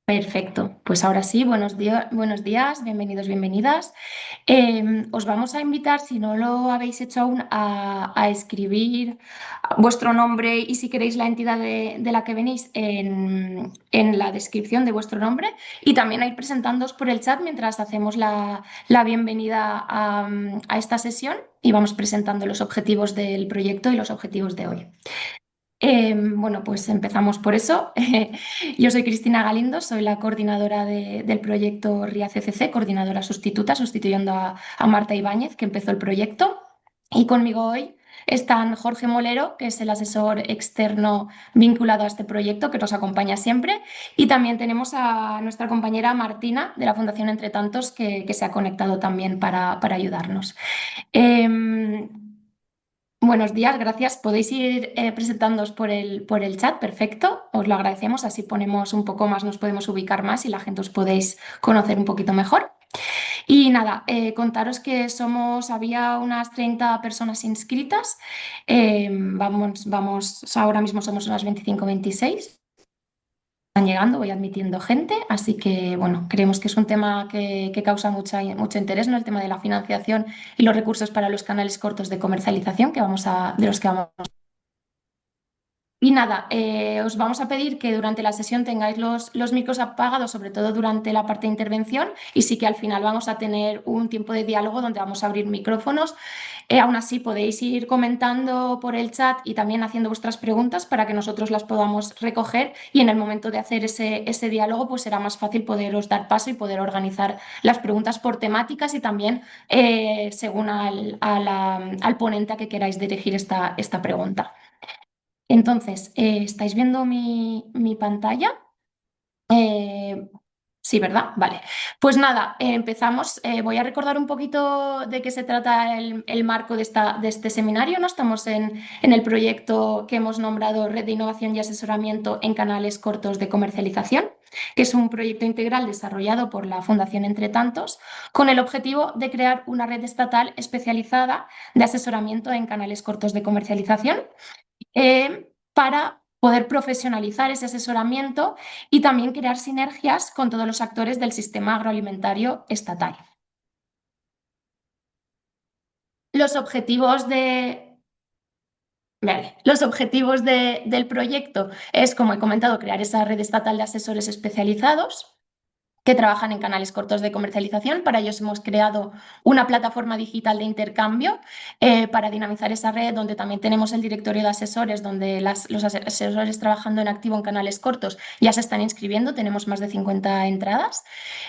Perfecto, pues ahora sí, buenos días, bienvenidos, bienvenidas. Os vamos a invitar, si no lo habéis hecho aún, a escribir vuestro nombre y si queréis la entidad de la que venís en la descripción de vuestro nombre y también a ir presentándoos por el chat mientras hacemos la bienvenida a esta sesión y vamos presentando los objetivos del proyecto y los objetivos de hoy. Bueno, pues empezamos por eso. Yo soy Cristina Galindo, soy la coordinadora del proyecto RIA CCC, coordinadora sustituta, sustituyendo a Marta Ibáñez, que empezó el proyecto. Y conmigo hoy están Jorge Molero, que es el asesor externo vinculado a este proyecto, que nos acompaña siempre. Y también tenemos a nuestra compañera Martina, de la Fundación Entre Tantos, que se ha conectado también para ayudarnos. Em, Buenos días, gracias. Podéis ir presentándoos por el chat, perfecto. Os lo agradecemos, así ponemos un poco más, nos podemos ubicar más y la gente os podéis conocer un poquito mejor. Y nada, contaros que había unas 30 personas inscritas. Ahora mismo somos unas 25-26. Están llegando, voy admitiendo gente, así que bueno, creemos que es un tema que causa mucho interés, ¿no? El tema de la financiación y los recursos para los canales cortos de comercialización de los que vamos. Y nada, os vamos a pedir que durante la sesión tengáis los micros apagados, sobre todo durante la parte de intervención, y sí que al final vamos a tener un tiempo de diálogo donde vamos a abrir micrófonos. Aún así, podéis ir comentando por el chat y también haciendo vuestras preguntas para que nosotros las podamos recoger y en el momento de hacer ese diálogo, pues será más fácil poderos dar paso y poder organizar las preguntas por temáticas y también según al ponente a que queráis dirigir esta pregunta. Entonces, ¿estáis viendo mi pantalla? Eh, sí, ¿verdad? Vale. Pues nada, empezamos. Voy a recordar un poquito de qué se trata el marco de este seminario, ¿no? Estamos en el proyecto que hemos nombrado Red de Innovación y Asesoramiento en Canales Cortos de Comercialización, que es un proyecto integral desarrollado por la Fundación Entre Tantos, con el objetivo de crear una red estatal especializada de asesoramiento en canales cortos de comercialización para poder profesionalizar ese asesoramiento y también crear sinergias con todos los actores del sistema agroalimentario estatal. Los objetivos del proyecto es, como he comentado, crear esa red estatal de asesores especializados que trabajan en canales cortos de comercialización. Para ellos hemos creado una plataforma digital de intercambio para dinamizar esa red, donde también tenemos el directorio de asesores, donde los asesores trabajando en activo en canales cortos ya se están inscribiendo, tenemos más de 50 entradas.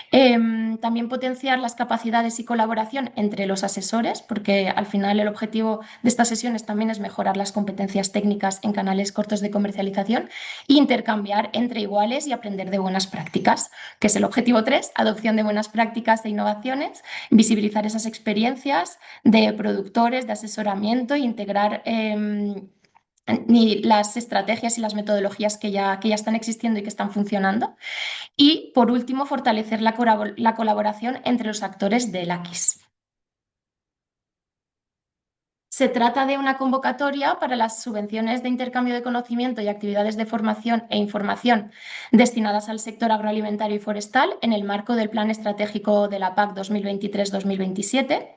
También potenciar las capacidades y colaboración entre los asesores, porque al final el objetivo de estas sesiones también es mejorar las competencias técnicas en canales cortos de comercialización e intercambiar entre iguales y aprender de buenas prácticas, que es el objetivo 3, adopción de buenas prácticas e innovaciones, visibilizar esas experiencias de productores, de asesoramiento e integrar ni las estrategias y las metodologías que ya están existiendo y que están funcionando. Y, por último, fortalecer la colaboración entre los actores del AQUIS. Se trata de una convocatoria para las subvenciones de intercambio de conocimiento y actividades de formación e información destinadas al sector agroalimentario y forestal en el marco del Plan Estratégico de la PAC 2023-2027.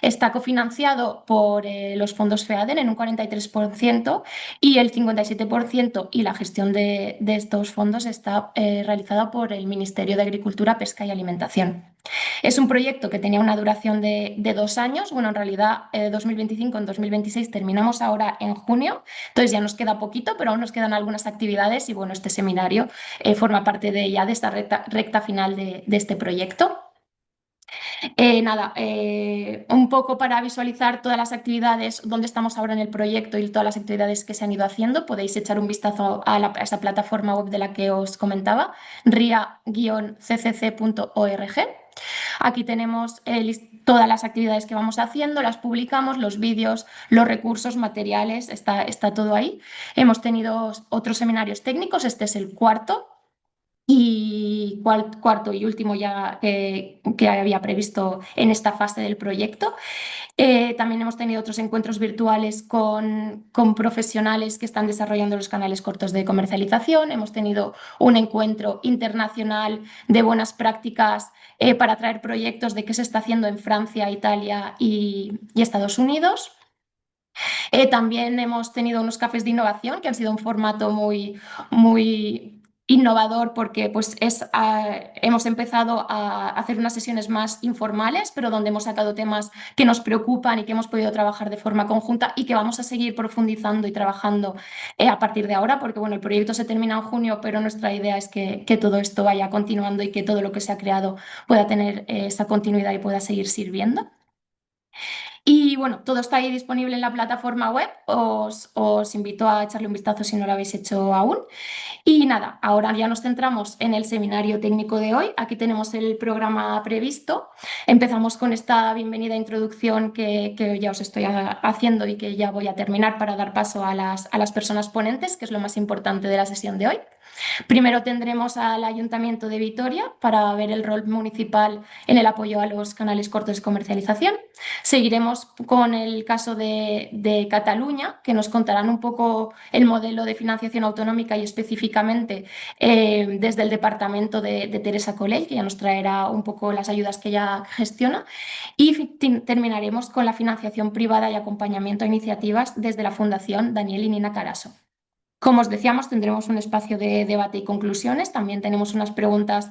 Está cofinanciado por los fondos FEADER en un 43% y el 57% y la gestión de estos fondos está realizada por el Ministerio de Agricultura, Pesca y Alimentación. Es un proyecto que tenía una duración de 2 años. Bueno, en realidad 2025 en 2026 terminamos ahora en junio, entonces ya nos queda poquito, pero aún nos quedan algunas actividades y bueno, este seminario forma parte de esta recta final de este proyecto. Nada, un poco para visualizar todas las actividades, dónde estamos ahora en el proyecto y todas las actividades que se han ido haciendo, podéis echar un vistazo a esa plataforma web de la que os comentaba, ria-ccc.org. Aquí tenemos todas las actividades que vamos haciendo, las publicamos, los vídeos, los recursos, materiales, está todo ahí. Hemos tenido otros seminarios técnicos, este es el cuarto. Y cuarto y último ya que había previsto en esta fase del proyecto. También hemos tenido otros encuentros virtuales con profesionales que están desarrollando los canales cortos de comercialización. Hemos tenido un encuentro internacional de buenas prácticas para traer proyectos de qué se está haciendo en Francia, Italia y Estados Unidos. También hemos tenido unos cafés de innovación que han sido un formato muy innovador porque hemos empezado a hacer unas sesiones más informales, pero donde hemos sacado temas que nos preocupan y que hemos podido trabajar de forma conjunta y que vamos a seguir profundizando y trabajando a partir de ahora, porque bueno, el proyecto se termina en junio, pero nuestra idea es que todo esto vaya continuando y que todo lo que se ha creado pueda tener esa continuidad y pueda seguir sirviendo. Y bueno, todo está ahí disponible en la plataforma web. Os invito a echarle un vistazo si no lo habéis hecho aún. Y nada, ahora ya nos centramos en el seminario técnico de hoy. Aquí tenemos el programa previsto. Empezamos con esta bienvenida introducción que ya os estoy haciendo y que ya voy a terminar para dar paso a las personas ponentes, que es lo más importante de la sesión de hoy. Primero tendremos al Ayuntamiento de Vitoria para ver el rol municipal en el apoyo a los canales cortos de comercialización. Seguiremos con el caso de Cataluña, que nos contarán un poco el modelo de financiación autonómica y específicamente desde el departamento de Teresa Colell, que ya nos traerá un poco las ayudas que ella gestiona. Y terminaremos con la financiación privada y acompañamiento a iniciativas desde la Fundación Daniel y Nina Caraso. Como os decíamos, tendremos un espacio de debate y conclusiones. También tenemos unas preguntas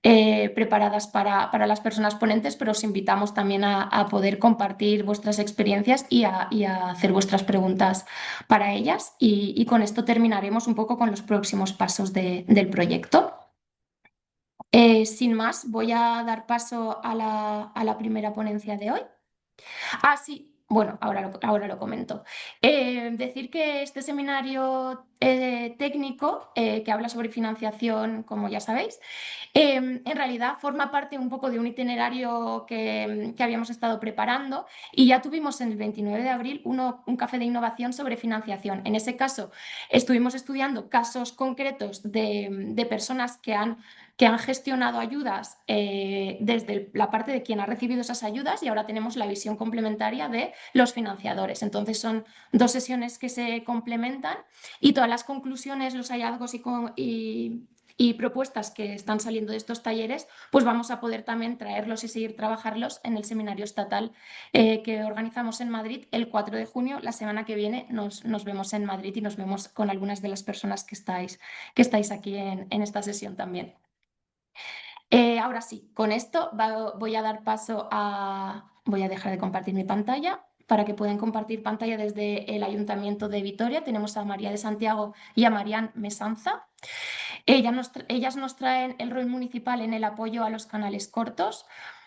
preparadas para las personas ponentes, pero os invitamos también a poder compartir vuestras experiencias y a hacer vuestras preguntas para ellas. Y con esto terminaremos un poco con los próximos pasos del proyecto. Sin más, voy a dar paso a la primera ponencia de hoy. Ah, sí. Bueno, ahora lo comento. Decir que este seminario técnico que habla sobre financiación, como ya sabéis, en realidad forma parte un poco de un itinerario que habíamos estado preparando y ya tuvimos en el 29 de abril un café de innovación sobre financiación. En ese caso, estuvimos estudiando casos concretos de personas que han gestionado ayudas desde la parte de quien ha recibido esas ayudas y ahora tenemos la visión complementaria de los financiadores. Entonces son dos sesiones que se complementan y todas las conclusiones, los hallazgos y propuestas que están saliendo de estos talleres, pues vamos a poder también traerlos y seguir trabajarlos en el seminario estatal que organizamos en Madrid el 4 de junio. La semana que viene nos vemos en Madrid y nos vemos con algunas de las personas que estáis aquí en esta sesión también. Ahora sí, con esto voy a dar paso a... Voy a dejar de compartir mi pantalla para que puedan compartir pantalla desde el Ayuntamiento de Vitoria. Tenemos a María de Santiago y a Marián Mesanza. Ellas nos traen el rol municipal en el apoyo a los canales cortos,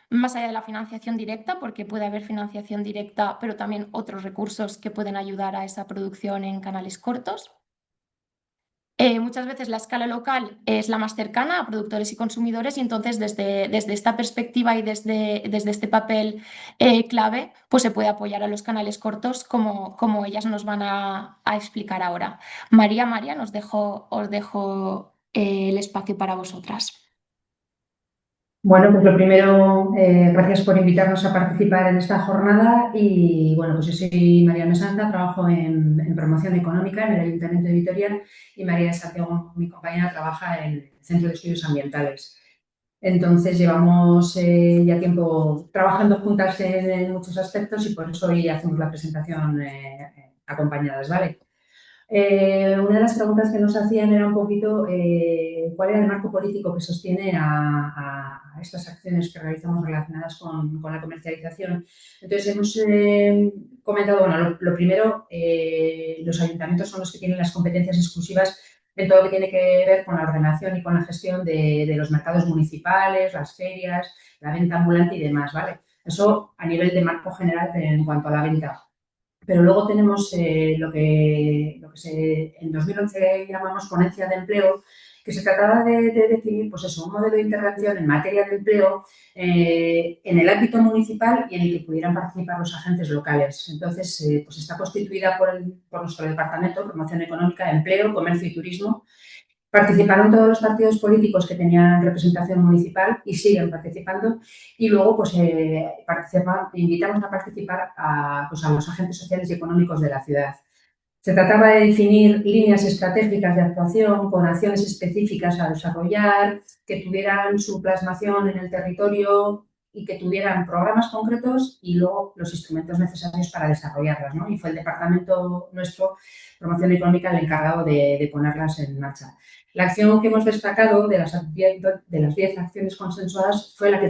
más allá de la financiación directa, porque puede haber financiación directa, pero también otros recursos que pueden ayudar a esa producción en canales cortos. Muchas veces la escala local es la más cercana a productores y consumidores y entonces desde esta perspectiva y desde este papel clave, pues se puede apoyar a los canales cortos como ellas nos van a explicar ahora. María, os dejo el espacio para vosotras. Bueno, pues lo primero, gracias por invitarnos a participar en esta jornada y bueno, pues yo soy María Mesanza, trabajo en promoción económica en el Ayuntamiento de Vitoria y María de Santiago, mi compañera, trabaja en el Centro de Estudios Ambientales. Entonces llevamos ya tiempo trabajando juntas en muchos aspectos y por eso hoy hacemos la presentación acompañadas, ¿vale? Una de las preguntas que nos hacían era un poquito cuál era el marco político que sostiene a estas acciones que realizamos relacionadas con la comercialización. Entonces, hemos comentado, bueno, lo primero, los ayuntamientos son los que tienen las competencias exclusivas en todo lo que tiene que ver con la ordenación y con la gestión de los mercados municipales, las ferias, la venta ambulante y demás, ¿vale? Eso a nivel de marco general en cuanto a la venta. Pero luego tenemos lo que en 2011 llamamos ponencia de empleo, que se trataba de definir pues eso, un modelo de intervención en materia de empleo en el ámbito municipal y en el que pudieran participar los agentes locales. Entonces, pues está constituida por nuestro departamento, Promoción Económica, Empleo, Comercio y Turismo, Participaron todos los partidos políticos que tenían representación municipal y siguen participando. Y luego, pues, invitamos a participar pues, a los agentes sociales y económicos de la ciudad. Se trataba de definir líneas estratégicas de actuación con acciones específicas a desarrollar, que tuvieran su plasmación en el territorio y que tuvieran programas concretos y luego los instrumentos necesarios para desarrollarlas, ¿no? Y fue el departamento nuestro, Promoción Económica, el encargado de ponerlas en marcha. La acción que hemos destacado de las 10 acciones consensuadas fue la que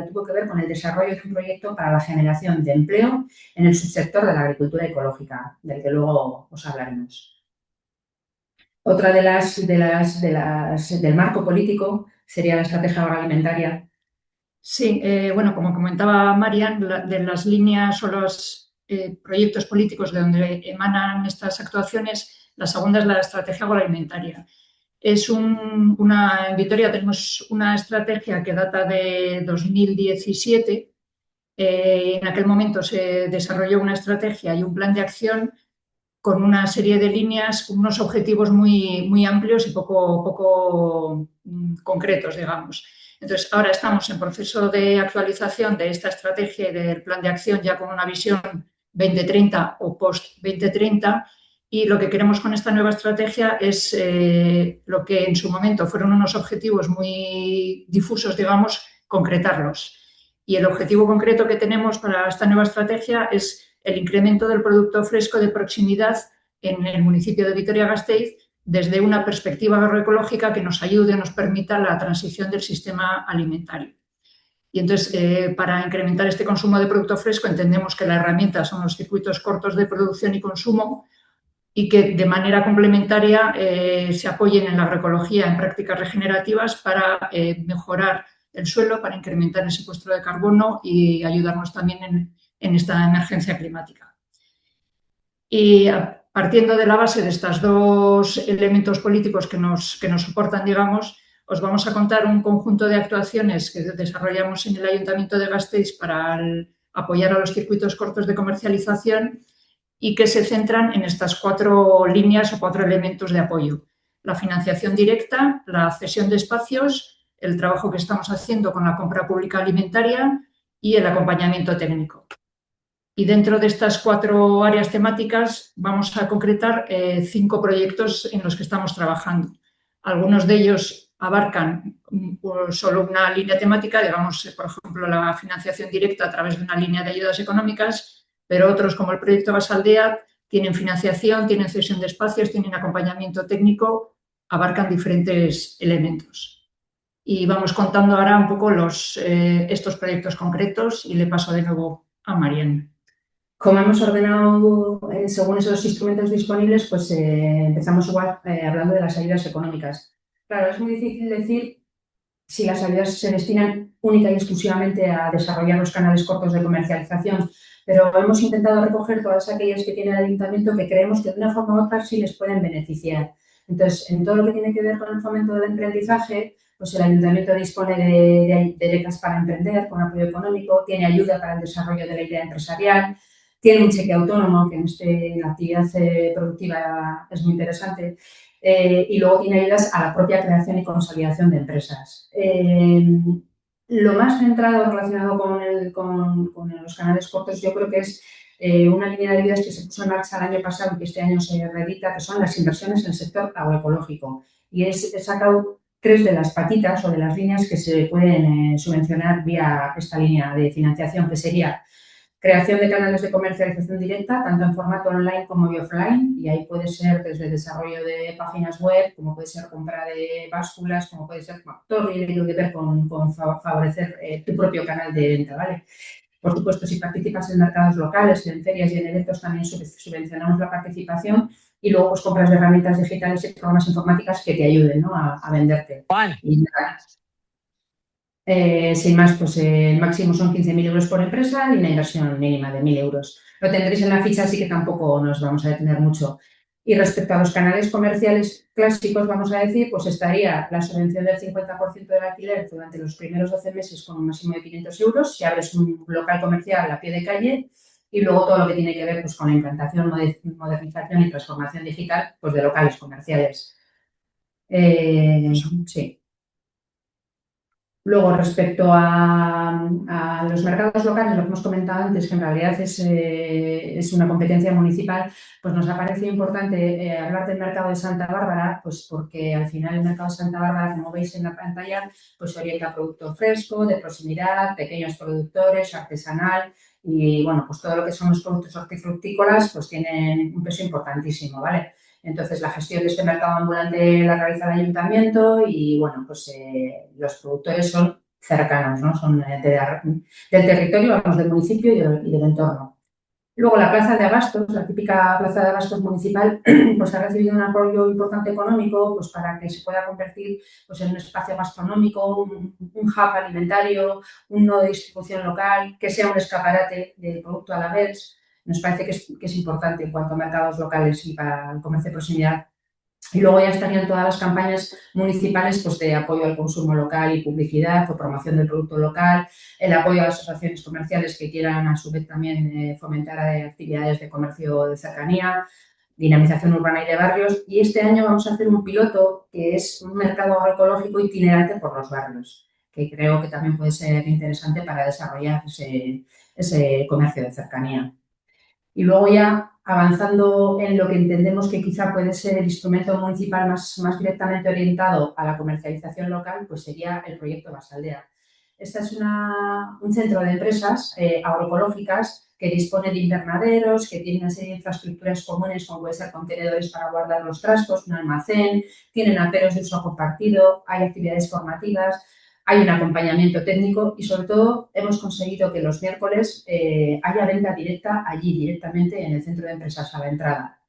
tuvo que ver con el desarrollo de un proyecto para la generación de empleo en el subsector de la agricultura ecológica, del que luego os hablaremos. Otra del marco político sería la estrategia agroalimentaria. Sí, bueno, como comentaba Marian, de las líneas o los proyectos políticos de donde emanan estas actuaciones, la segunda es la estrategia agroalimentaria. En Vitoria tenemos una estrategia que data de 2017. En aquel momento se desarrolló una estrategia y un plan de acción con una serie de líneas, con unos objetivos muy amplios y poco concretos, digamos. Entonces, ahora estamos en proceso de actualización de esta estrategia y del plan de acción ya con una visión 2030 o post-2030 y lo que queremos con esta nueva estrategia es lo que en su momento fueron unos objetivos muy difusos, digamos, concretarlos. Y el objetivo concreto que tenemos para esta nueva estrategia es el incremento del producto fresco de proximidad en el municipio de Vitoria-Gasteiz desde una perspectiva agroecológica que nos ayude, nos permita la transición del sistema alimentario. Y entonces, para incrementar este consumo de producto fresco, entendemos que la herramienta son los circuitos cortos de producción y consumo y que de manera complementaria se apoyen en la agroecología, en prácticas regenerativas para mejorar el suelo, para incrementar el secuestro de carbono y ayudarnos también en esta emergencia climática. Y partiendo de la base de estos dos elementos políticos que nos soportan, digamos, os vamos a contar un conjunto de actuaciones que desarrollamos en el Ayuntamiento de Gasteiz para apoyar a los circuitos cortos de comercialización y que se centran en estas 4 líneas o 4 elementos de apoyo. La financiación directa, la cesión de espacios, el trabajo que estamos haciendo con la compra pública alimentaria y el acompañamiento técnico. Y dentro de estas 4 áreas temáticas vamos a concretar 5 proyectos en los que estamos trabajando. Algunos de ellos abarcan solo una línea temática, digamos, por ejemplo, la financiación directa a través de una línea de ayudas económicas, pero otros, como el proyecto Basaldea, tienen financiación, tienen cesión de espacios, tienen acompañamiento técnico, abarcan diferentes elementos. Y vamos contando ahora un poco estos proyectos concretos y le paso de nuevo a Marian. Como hemos ordenado según esos instrumentos disponibles, pues empezamos igual hablando de las ayudas económicas. Claro, es muy difícil decir si las ayudas se destinan única y exclusivamente a desarrollar los canales cortos de comercialización, pero hemos intentado recoger todas aquellas que tiene el ayuntamiento que creemos que de una forma u otra sí les pueden beneficiar. Entonces, en todo lo que tiene que ver con el fomento del emprendizaje, pues el ayuntamiento dispone de becas para emprender con apoyo económico, tiene ayuda para el desarrollo de la idea empresarial, tiene un cheque autónomo que en la actividad productiva es muy interesante. Y luego tiene ayudas a la propia creación y consolidación de empresas. Lo más centrado relacionado con los canales cortos yo creo que es una línea de ayudas que se puso en marcha el año pasado y que este año se reedita, que son las inversiones en el sector agroecológico. Y he sacado 3 de las patitas o de las líneas que se pueden subvencionar vía esta línea de financiación, que sería creación de canales de comercialización directa, tanto en formato online como offline, y ahí puede ser desde el desarrollo de páginas web, como puede ser compra de básculas, como puede ser todo y tiene que ver con favorecer tu propio canal de venta, ¿vale? Por supuesto, si participas en mercados locales, en ferias y en eventos, también subvencionamos la participación y luego pues compras de herramientas digitales y programas informáticas que te ayuden, ¿no?, a venderte. Y nada, sin más, pues el máximo son 15.000 euros por empresa y una inversión mínima de 1.000 euros. Lo tendréis en la ficha, así que tampoco nos vamos a detener mucho. Y respecto a los canales comerciales clásicos, vamos a decir, pues estaría la subvención del 50% del alquiler durante los primeros 12 meses con un máximo de 500 euros si abres un local comercial a pie de calle, y luego todo lo que tiene que ver pues, con la implantación, modernización y transformación digital pues, de locales comerciales. Sí. Luego, respecto a los mercados locales, lo que hemos comentado antes, que en realidad es una competencia municipal, pues nos ha parecido importante hablar del mercado de Santa Bárbara, pues porque al final el mercado de Santa Bárbara, como veis en la pantalla, pues se orienta a producto fresco, de proximidad, pequeños productores, artesanal y, bueno, pues todo lo que son los productos hortifrutícolas, pues tienen un peso importantísimo, ¿vale? Entonces, la gestión de este mercado ambulante la realiza el ayuntamiento y, bueno, pues los productores son cercanos, ¿no? Son del territorio, vamos, del municipio y del entorno. Luego, la plaza de abastos, la típica plaza de abastos municipal, pues ha recibido un apoyo importante económico pues, para que se pueda convertir pues, en un espacio gastronómico, un hub alimentario, un nodo de distribución local, que sea un escaparate del producto a la vez. Nos parece que es importante en cuanto a mercados locales y para el comercio de proximidad. Y luego ya estarían todas las campañas municipales pues, de apoyo al consumo local y publicidad o promoción del producto local, el apoyo a las asociaciones comerciales que quieran a su vez también fomentar actividades de comercio de cercanía, dinamización urbana y de barrios. Y este año vamos a hacer un piloto que es un mercado agroecológico itinerante por los barrios, que creo que también puede ser interesante para desarrollar ese comercio de cercanía. Y luego ya avanzando en lo que entendemos que quizá puede ser el instrumento municipal más directamente orientado a la comercialización local, pues sería el proyecto Basaldea. Este es un centro de empresas agroecológicas que dispone de invernaderos, que tiene una serie de infraestructuras comunes, como puede ser contenedores para guardar los trastos, un almacén, tienen aperos de uso compartido, hay actividades formativas, hay un acompañamiento técnico y, sobre todo, hemos conseguido que los miércoles haya venta directa allí, directamente en el centro de empresas a la entrada.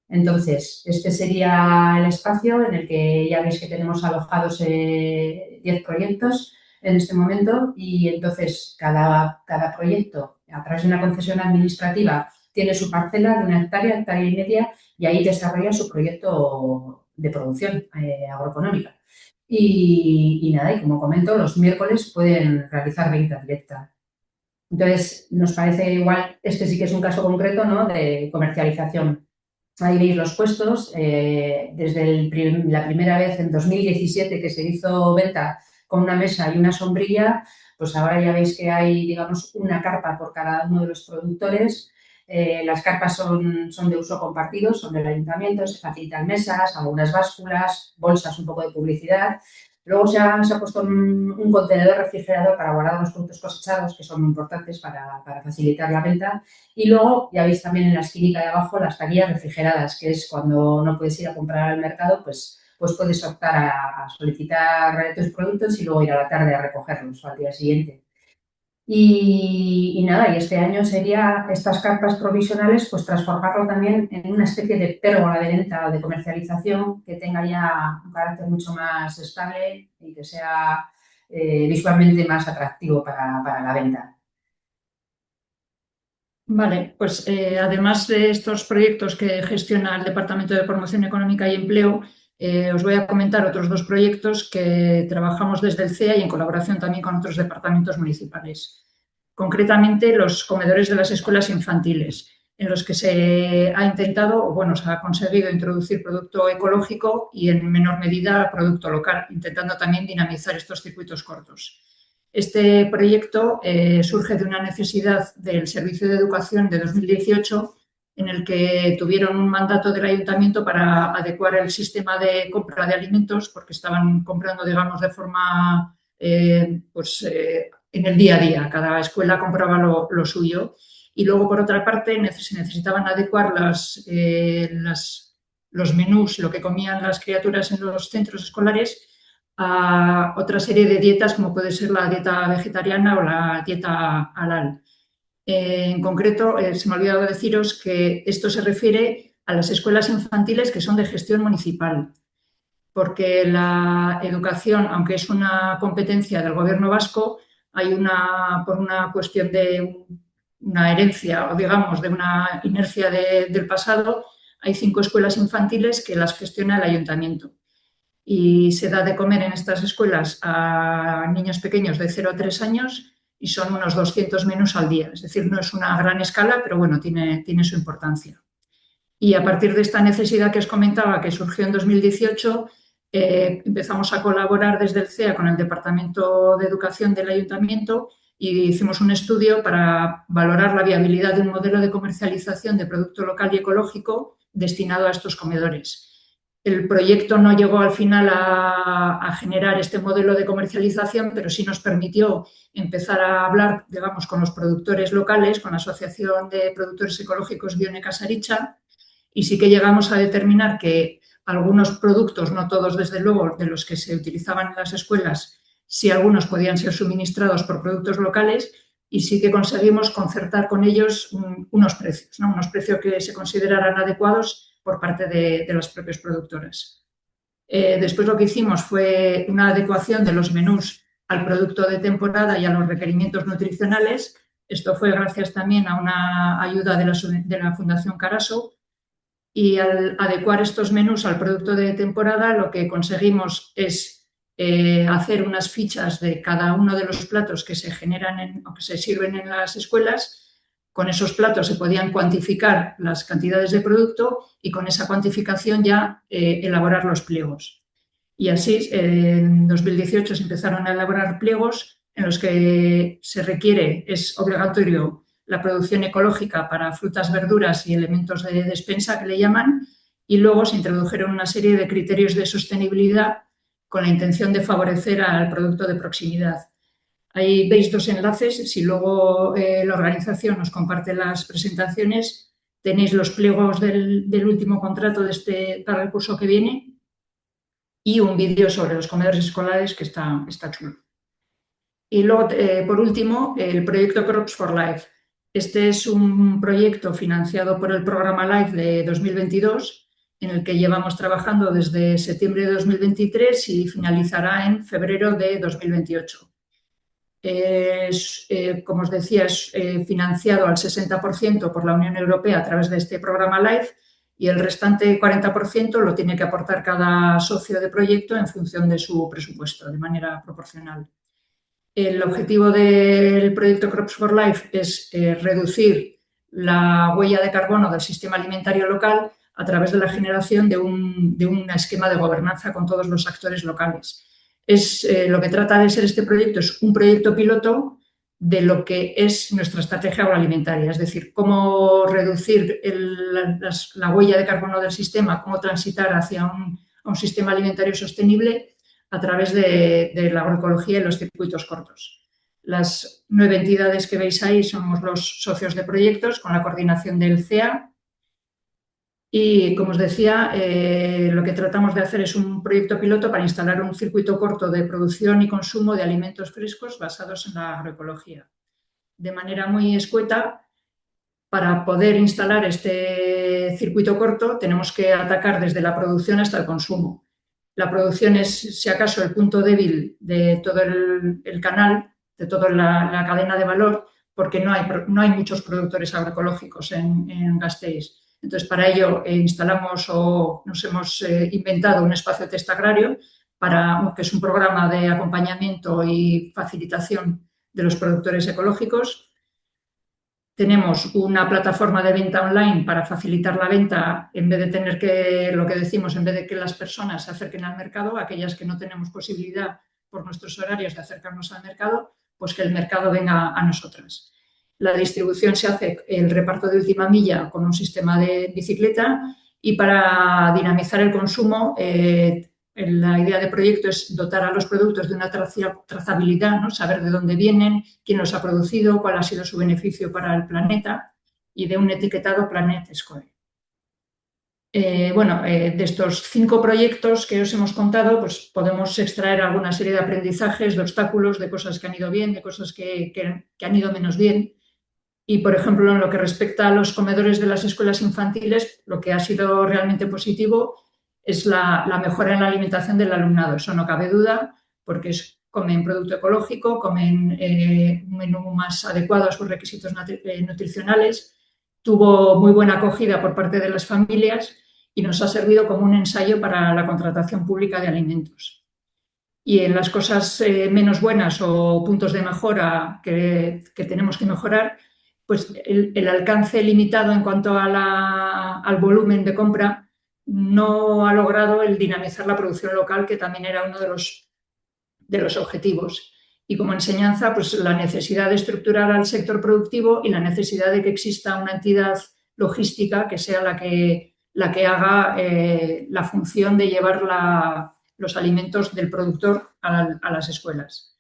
Entonces, este sería el espacio en el que ya veis que tenemos alojados 10 proyectos en este momento y entonces cada proyecto, a través de una concesión administrativa, tiene su parcela de 1 hectárea, hectárea y media y ahí desarrolla su proyecto de producción agroeconómica. Y nada, y como comento, los miércoles pueden realizar venta directa. Entonces, nos parece igual, este sí que es un caso concreto, ¿no?, de comercialización. Ahí veis los puestos, desde la primera vez en 2017 que se hizo venta con una mesa y una sombrilla, pues ahora ya veis que hay, digamos, una carpa por cada uno de los productores. Las carpas son de uso compartido, son del ayuntamiento, se facilitan mesas, algunas básculas, bolsas, un poco de publicidad. Luego se ha puesto un contenedor refrigerador para guardar los productos cosechados, que son muy importantes para facilitar la venta. Y luego, ya veis también en la esquinita de abajo, las taquillas refrigeradas, que es cuando no puedes ir a comprar al mercado, pues puedes optar a solicitar tus productos y luego ir a la tarde a recogerlos o al día siguiente. Y nada, y este año sería estas carpas provisionales, pues transformarlo también en una especie de pérgola de venta o de comercialización que tenga ya un carácter mucho más estable y que sea visualmente más atractivo para la venta. Vale, pues además de estos proyectos que gestiona el Departamento de Promoción Económica y Empleo, os voy a comentar otros 2 proyectos que trabajamos desde el CEA y en colaboración también con otros departamentos municipales. Concretamente, los comedores de las escuelas infantiles, en los que se ha intentado, o bueno, se ha conseguido introducir producto ecológico y en menor medida producto local, intentando también dinamizar estos circuitos cortos. Este proyecto surge de una necesidad del Servicio de Educación de 2018 en el que tuvieron un mandato del ayuntamiento para adecuar el sistema de compra de alimentos porque estaban comprando, digamos, de forma en el día a día. Cada escuela compraba lo suyo y luego, por otra parte, se necesitaban adecuar los menús, lo que comían las criaturas en los centros escolares, a otra serie de dietas como puede ser la dieta vegetariana o la dieta halal. En concreto, se me ha olvidado deciros que esto se refiere a las escuelas infantiles que son de gestión municipal, porque la educación, aunque es una competencia del Gobierno vasco, por una cuestión de una herencia o, digamos, de una inercia del pasado, hay 5 escuelas infantiles que las gestiona el ayuntamiento. Y se da de comer en estas escuelas a niños pequeños de 0 a 3 años y son unos 200 menús al día. Es decir, no es una gran escala, pero bueno, tiene su importancia. Y a partir de esta necesidad que os comentaba, que surgió en 2018, empezamos a colaborar desde el CEA con el Departamento de Educación del Ayuntamiento y hicimos un estudio para valorar la viabilidad de un modelo de comercialización de producto local y ecológico destinado a estos comedores. El proyecto no llegó al final a generar este modelo de comercialización, pero sí nos permitió empezar a hablar, digamos, con los productores locales, con la Asociación de Productores Ecológicos Bione Casaricha, y sí que llegamos a determinar que algunos productos, no todos desde luego, de los que se utilizaban en las escuelas, sí algunos podían ser suministrados por productos locales y sí que conseguimos concertar con ellos unos precios, ¿no? Unos precios que se consideraran adecuados por parte de las propias productoras. Después lo que hicimos fue una adecuación de los menús al producto de temporada y a los requerimientos nutricionales. Esto fue gracias también a una ayuda de la Fundación Caraso. Y al adecuar estos menús al producto de temporada, lo que conseguimos es hacer unas fichas de cada uno de los platos que se generan o que se sirven en las escuelas. Con esos platos se podían cuantificar las cantidades de producto y con esa cuantificación ya elaborar los pliegos. Y así, en 2018 se empezaron a elaborar pliegos en los que se requiere, es obligatorio, la producción ecológica para frutas, verduras y elementos de despensa, que le llaman, y luego se introdujeron una serie de criterios de sostenibilidad con la intención de favorecer al producto de proximidad. Ahí veis dos enlaces. Si luego la organización nos comparte las presentaciones, tenéis los pliegos del último contrato para el curso que viene y un vídeo sobre los comedores escolares que está chulo. Y luego, por último, el proyecto Crops for Life. Este es un proyecto financiado por el programa LIFE de 2022, en el que llevamos trabajando desde septiembre de 2023 y finalizará en febrero de 2028. Como os decía, es financiado al 60% por la Unión Europea a través de este programa LIFE y el restante 40% lo tiene que aportar cada socio de proyecto en función de su presupuesto, de manera proporcional. El objetivo del proyecto Crops for Life es reducir la huella de carbono del sistema alimentario local a través de la generación de un esquema de gobernanza con todos los actores locales. Lo que trata de ser este proyecto es un proyecto piloto de lo que es nuestra estrategia agroalimentaria, es decir, cómo reducir la huella de carbono del sistema, cómo transitar hacia un sistema alimentario sostenible a través de la agroecología y los circuitos cortos. Las 9 entidades que veis ahí somos los socios de proyectos con la coordinación del CEA. Y, como os decía, lo que tratamos de hacer es un proyecto piloto para instalar un circuito corto de producción y consumo de alimentos frescos basados en la agroecología. De manera muy escueta, para poder instalar este circuito corto tenemos que atacar desde la producción hasta el consumo. La producción es, si acaso, el punto débil de todo el canal, de toda la cadena de valor, porque no hay muchos productores agroecológicos en Gasteiz. Entonces, para ello instalamos o nos hemos inventado un espacio test agrario, que es un programa de acompañamiento y facilitación de los productores ecológicos. Tenemos una plataforma de venta online para facilitar la venta, en vez de tener en vez de que las personas se acerquen al mercado, aquellas que no tenemos posibilidad por nuestros horarios de acercarnos al mercado, pues que el mercado venga a nosotras. La distribución se hace el reparto de última milla con un sistema de bicicleta y para dinamizar el consumo, la idea de proyecto es dotar a los productos de una trazabilidad, ¿no? Saber de dónde vienen, quién los ha producido, cuál ha sido su beneficio para el planeta y de un etiquetado Planet Score. De estos 5 proyectos que os hemos contado, pues podemos extraer alguna serie de aprendizajes, de obstáculos, de cosas que han ido bien, de cosas que han ido menos bien. Y, por ejemplo, en lo que respecta a los comedores de las escuelas infantiles, lo que ha sido realmente positivo es la mejora en la alimentación del alumnado. Eso no cabe duda, porque comen producto ecológico, comen un menú más adecuado a sus requisitos nutricionales. Tuvo muy buena acogida por parte de las familias y nos ha servido como un ensayo para la contratación pública de alimentos. Y en las cosas menos buenas o puntos de mejora que tenemos que mejorar, pues el alcance limitado en cuanto al volumen de compra no ha logrado el dinamizar la producción local, que también era uno de los objetivos. Y como enseñanza, pues la necesidad de estructurar al sector productivo y la necesidad de que exista una entidad logística que sea la que haga la función de llevar los alimentos del productor a las escuelas.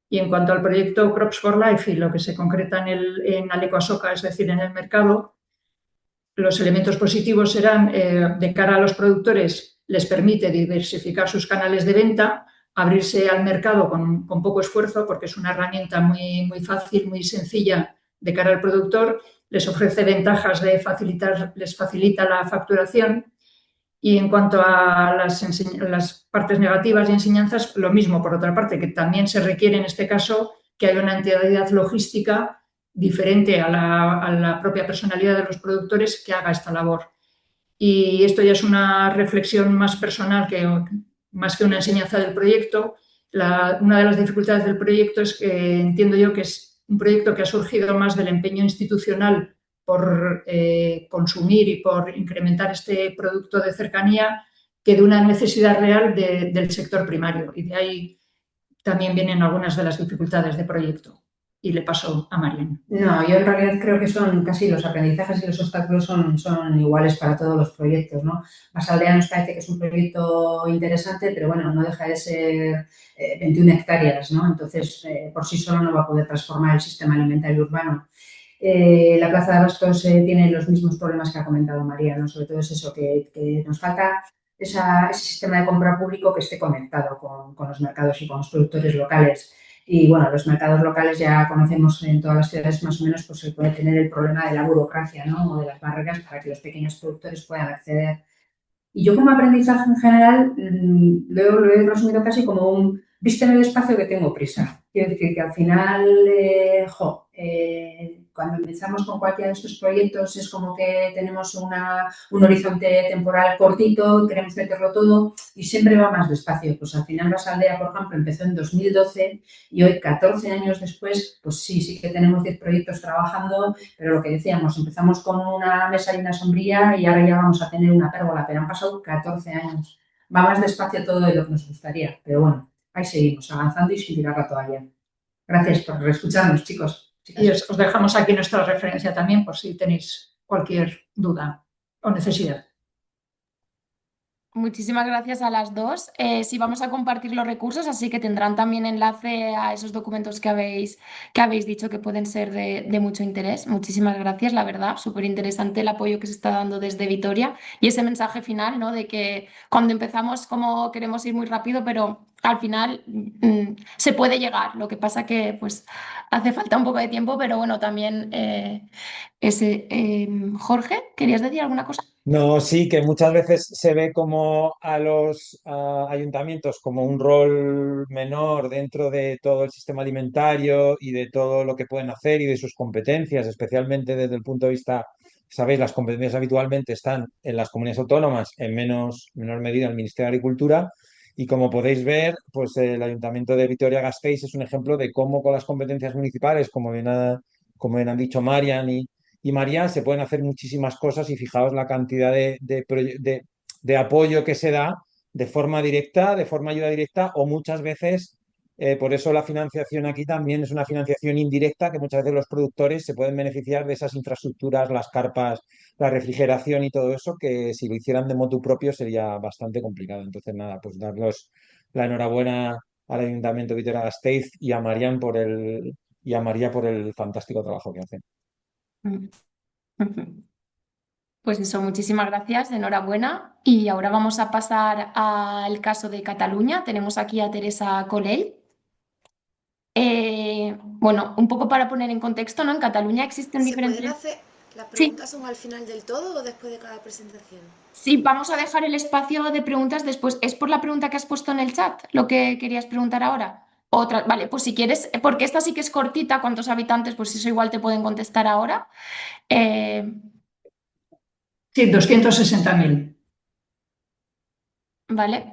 Y en cuanto al proyecto Crops for Life y lo que se concreta en Aleco Asoka, es decir, en el mercado, los elementos positivos serán, de cara a los productores, les permite diversificar sus canales de venta, abrirse al mercado con poco esfuerzo, porque es una herramienta muy, muy fácil, muy sencilla de cara al productor, les ofrece ventajas les facilita la facturación. Y en cuanto a las partes negativas y enseñanzas, lo mismo, por otra parte, que también se requiere en este caso que haya una entidad logística diferente a la propia personalidad de los productores que haga esta labor. Y esto ya es una reflexión más personal más que una enseñanza del proyecto. Una de las dificultades del proyecto es que entiendo yo que es un proyecto que ha surgido más del empeño institucional por consumir y por incrementar este producto de cercanía que de una necesidad real del sector primario. Y de ahí también vienen algunas de las dificultades de proyecto. Y le paso a Marian. No, yo en realidad creo que son casi los aprendizajes y los obstáculos son iguales para todos los proyectos, ¿no? Masaldea nos parece que es un proyecto interesante, pero bueno, no deja de ser 21 hectáreas, ¿no? Entonces, por sí solo no va a poder transformar el sistema alimentario urbano. La Plaza de Abastos tiene los mismos problemas que ha comentado María, ¿no? Sobre todo es eso, que nos falta ese sistema de compra público que esté conectado con los mercados y con los productores locales. Y bueno, los mercados locales ya conocemos en todas las ciudades más o menos, pues se puede tener el problema de la burocracia, ¿no? O de las barreras para que los pequeños productores puedan acceder. Y yo como aprendizaje en general lo he resumido casi como un vísteme despacio que tengo prisa. Quiero decir que al final, cuando empezamos con cualquiera de estos proyectos es como que tenemos un horizonte temporal cortito, queremos meterlo todo y siempre va más despacio. Pues al final Basaldea, por ejemplo, empezó en 2012 y hoy, 14 años después, pues sí que tenemos 10 proyectos trabajando, pero lo que decíamos, empezamos con una mesa y una sombrilla y ahora ya vamos a tener una pérgola, pero han pasado 14 años. Va más despacio todo de lo que nos gustaría, pero bueno, ahí seguimos avanzando y sin tirar la toalla. Gracias por escucharnos, chicos. Y os dejamos aquí nuestra referencia también por si tenéis cualquier duda o necesidad. Muchísimas gracias a las dos. Sí, vamos a compartir los recursos, así que tendrán también enlace a esos documentos que habéis dicho que pueden ser de mucho interés. Muchísimas gracias, la verdad, súper interesante el apoyo que se está dando desde Vitoria y ese mensaje final, ¿no? De que cuando empezamos como queremos ir muy rápido, pero al final se puede llegar. Lo que pasa que pues hace falta un poco de tiempo, pero bueno, también Jorge, ¿querías decir alguna cosa? No, sí, que muchas veces se ve como a los ayuntamientos como un rol menor dentro de todo el sistema alimentario y de todo lo que pueden hacer y de sus competencias, especialmente desde el punto de vista, sabéis, las competencias habitualmente están en las comunidades autónomas, en menor medida en el Ministerio de Agricultura. Y como podéis ver, pues el Ayuntamiento de Vitoria-Gasteiz es un ejemplo de cómo con las competencias municipales, como bien han dicho Marian y María, se pueden hacer muchísimas cosas y fijaos la cantidad de apoyo que se da de forma directa, de forma ayuda directa o muchas veces, por eso la financiación aquí también es una financiación indirecta, que muchas veces los productores se pueden beneficiar de esas infraestructuras, las carpas, la refrigeración y todo eso, que si lo hicieran de motu propio sería bastante complicado. Entonces, nada, pues darlos la enhorabuena al Ayuntamiento de Vitoria-Gasteiz y a María por el fantástico trabajo que hacen. Pues eso, muchísimas gracias, enhorabuena. Y ahora vamos a pasar al caso de Cataluña. Tenemos aquí a Teresa Colell. Bueno, un poco para poner en contexto, ¿no? En Cataluña existen ¿Se pueden diferentes... hacer, las Sí, preguntas son al final del todo o después de cada presentación? sí, vamos a dejar el espacio de preguntas después. ¿Es por la pregunta que has puesto en el chat lo que querías preguntar ahora? Otra, vale, pues si quieres, porque esta sí que es cortita, ¿cuántos habitantes? Pues eso igual te pueden contestar ahora. Eh, Sí, 260.000. ¿Vale?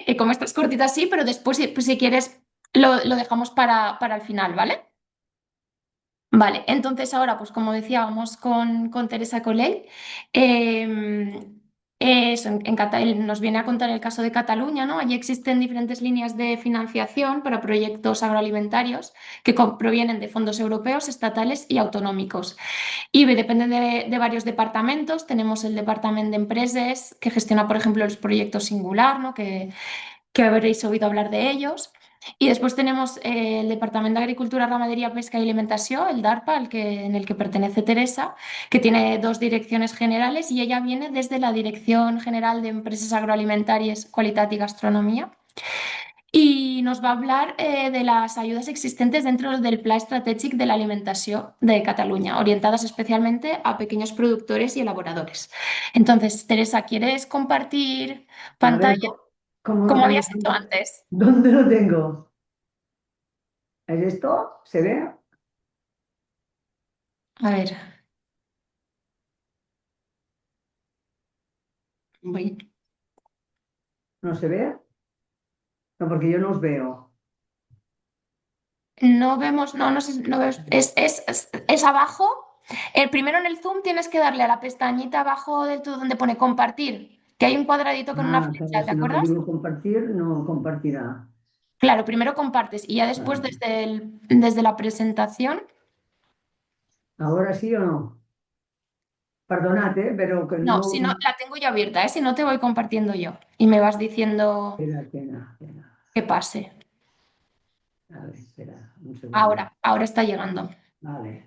Y como estas cortitas sí, pero después, pues, si quieres, lo dejamos para el final, ¿vale? Vale, entonces ahora, pues como decía, vamos con Teresa Colell. Eh, Eso, él nos viene a contar el caso de Cataluña, ¿no? Allí existen diferentes líneas de financiación para proyectos agroalimentarios que provienen de fondos europeos, estatales y autonómicos. Y dependen de varios departamentos. Tenemos el departamento de empresas que gestiona, por ejemplo, los proyectos Singular, ¿no? Que habréis oído hablar de ellos. Y después tenemos el Departamento de Agricultura, Ramadería, Pesca y Alimentación, el DARPA, en el que pertenece Teresa, que tiene dos direcciones generales y ella viene desde la Dirección General de Empresas Agroalimentarias, Qualitat y Gastronomía. Y nos va a hablar de las ayudas existentes dentro del Pla Estratègic de la Alimentación de Cataluña, orientadas especialmente a pequeños productores y elaboradores. Entonces, Teresa, ¿quieres compartir A ver, pantalla ¿cómo lo como tengo? habías hecho antes? ¿Dónde lo tengo? ¿Es esto? ¿Se ve? A ver, voy. ¿No se ve? No, porque yo no os veo. No vemos, no sé, no vemos, es abajo. El primero en el Zoom tienes que darle a la pestañita abajo del todo donde pone compartir, que hay un cuadradito con una Ah, claro, flecha, ¿te si no le acuerdas? digo compartir, no compartirá. Claro, primero compartes y ya después Vale. desde la presentación. ¿Ahora sí o no? Perdonad, pero que No, si no, no... la tengo ya abierta, ¿eh? Si no te voy compartiendo yo y me vas diciendo Espera, espera, espera. que pase. A ver, espera, un segundo. Ahora está llegando. Vale.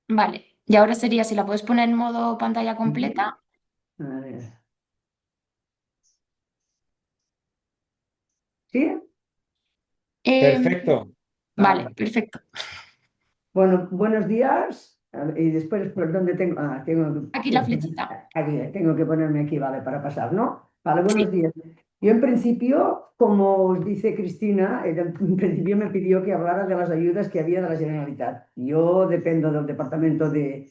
Vale. Y ahora sería si la puedes poner en modo pantalla completa. A ver. ¿Sí? Em, Perfecto. vale, Vale. perfecto. Bueno, buenos días. A ver, y después, ¿por dónde tengo? Ah, tengo Aquí la flechita. aquí, tengo que ponerme aquí, vale, para pasar, ¿no? Vale, buenos Sí. días. Yo en principio, como os dice Cristina, en principio me pidió que hablara de las ayudas que había de la Generalitat. Yo dependo del Departamento de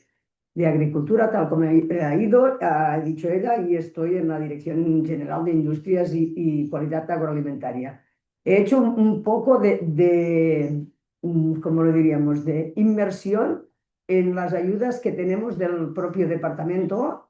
Agricultura, tal como ha dicho ella, y estoy en la Dirección General de Industrias y Calidad Agroalimentaria. He hecho un poco ¿cómo lo diríamos?, de inmersión en las ayudas que tenemos del propio departamento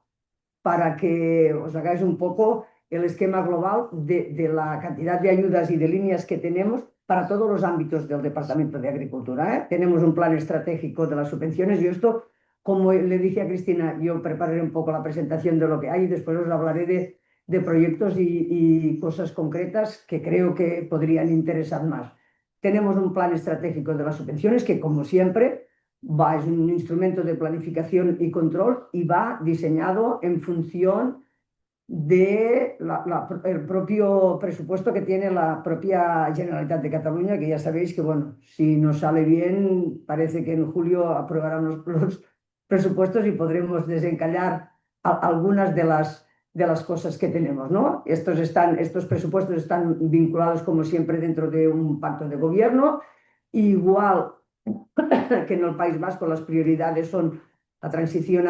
para que os hagáis un poco el esquema global de la cantidad de ayudas y de líneas que tenemos para todos los ámbitos del Departamento de Agricultura, ¿eh? Tenemos un plan estratégico de las subvenciones y esto, como le dije a Cristina, yo prepararé un poco la presentación de lo que hay y después os hablaré de proyectos y cosas concretas que creo que podrían interesar más. Tenemos un plan estratégico de las subvenciones que, como siempre, es un instrumento de planificación y control y va diseñado en función de el propio presupuesto que tiene la propia Generalitat de Cataluña, que ya sabéis que, bueno, si nos sale bien, parece que en julio aprobarán los presupuestos y podremos desencallar algunas de las cosas que tenemos, ¿no? Estos presupuestos están vinculados, como siempre, dentro de un pacto de gobierno, igual que en el País Vasco las prioridades son la transición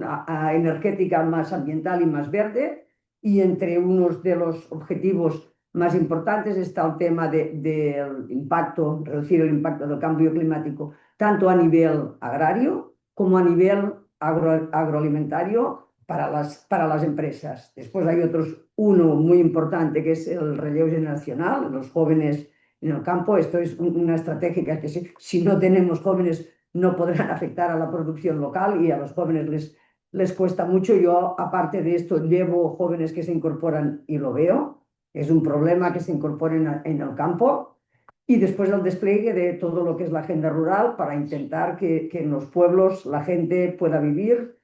a energética más ambiental y más verde, y entre unos de los objetivos más importantes está el tema del impacto, reducir el impacto del cambio climático, tanto a nivel agrario como a nivel agroalimentario para las empresas. Después hay uno muy importante que es el relevo generacional, los jóvenes en el campo. Esto es una estrategia que si no tenemos jóvenes no podrán afectar a la producción local y a los jóvenes les cuesta mucho. Yo, aparte de esto, llevo jóvenes que se incorporan y lo veo. Es un problema que se incorporen en el campo. Y después el despliegue de todo lo que es la agenda rural para intentar que en los pueblos la gente pueda vivir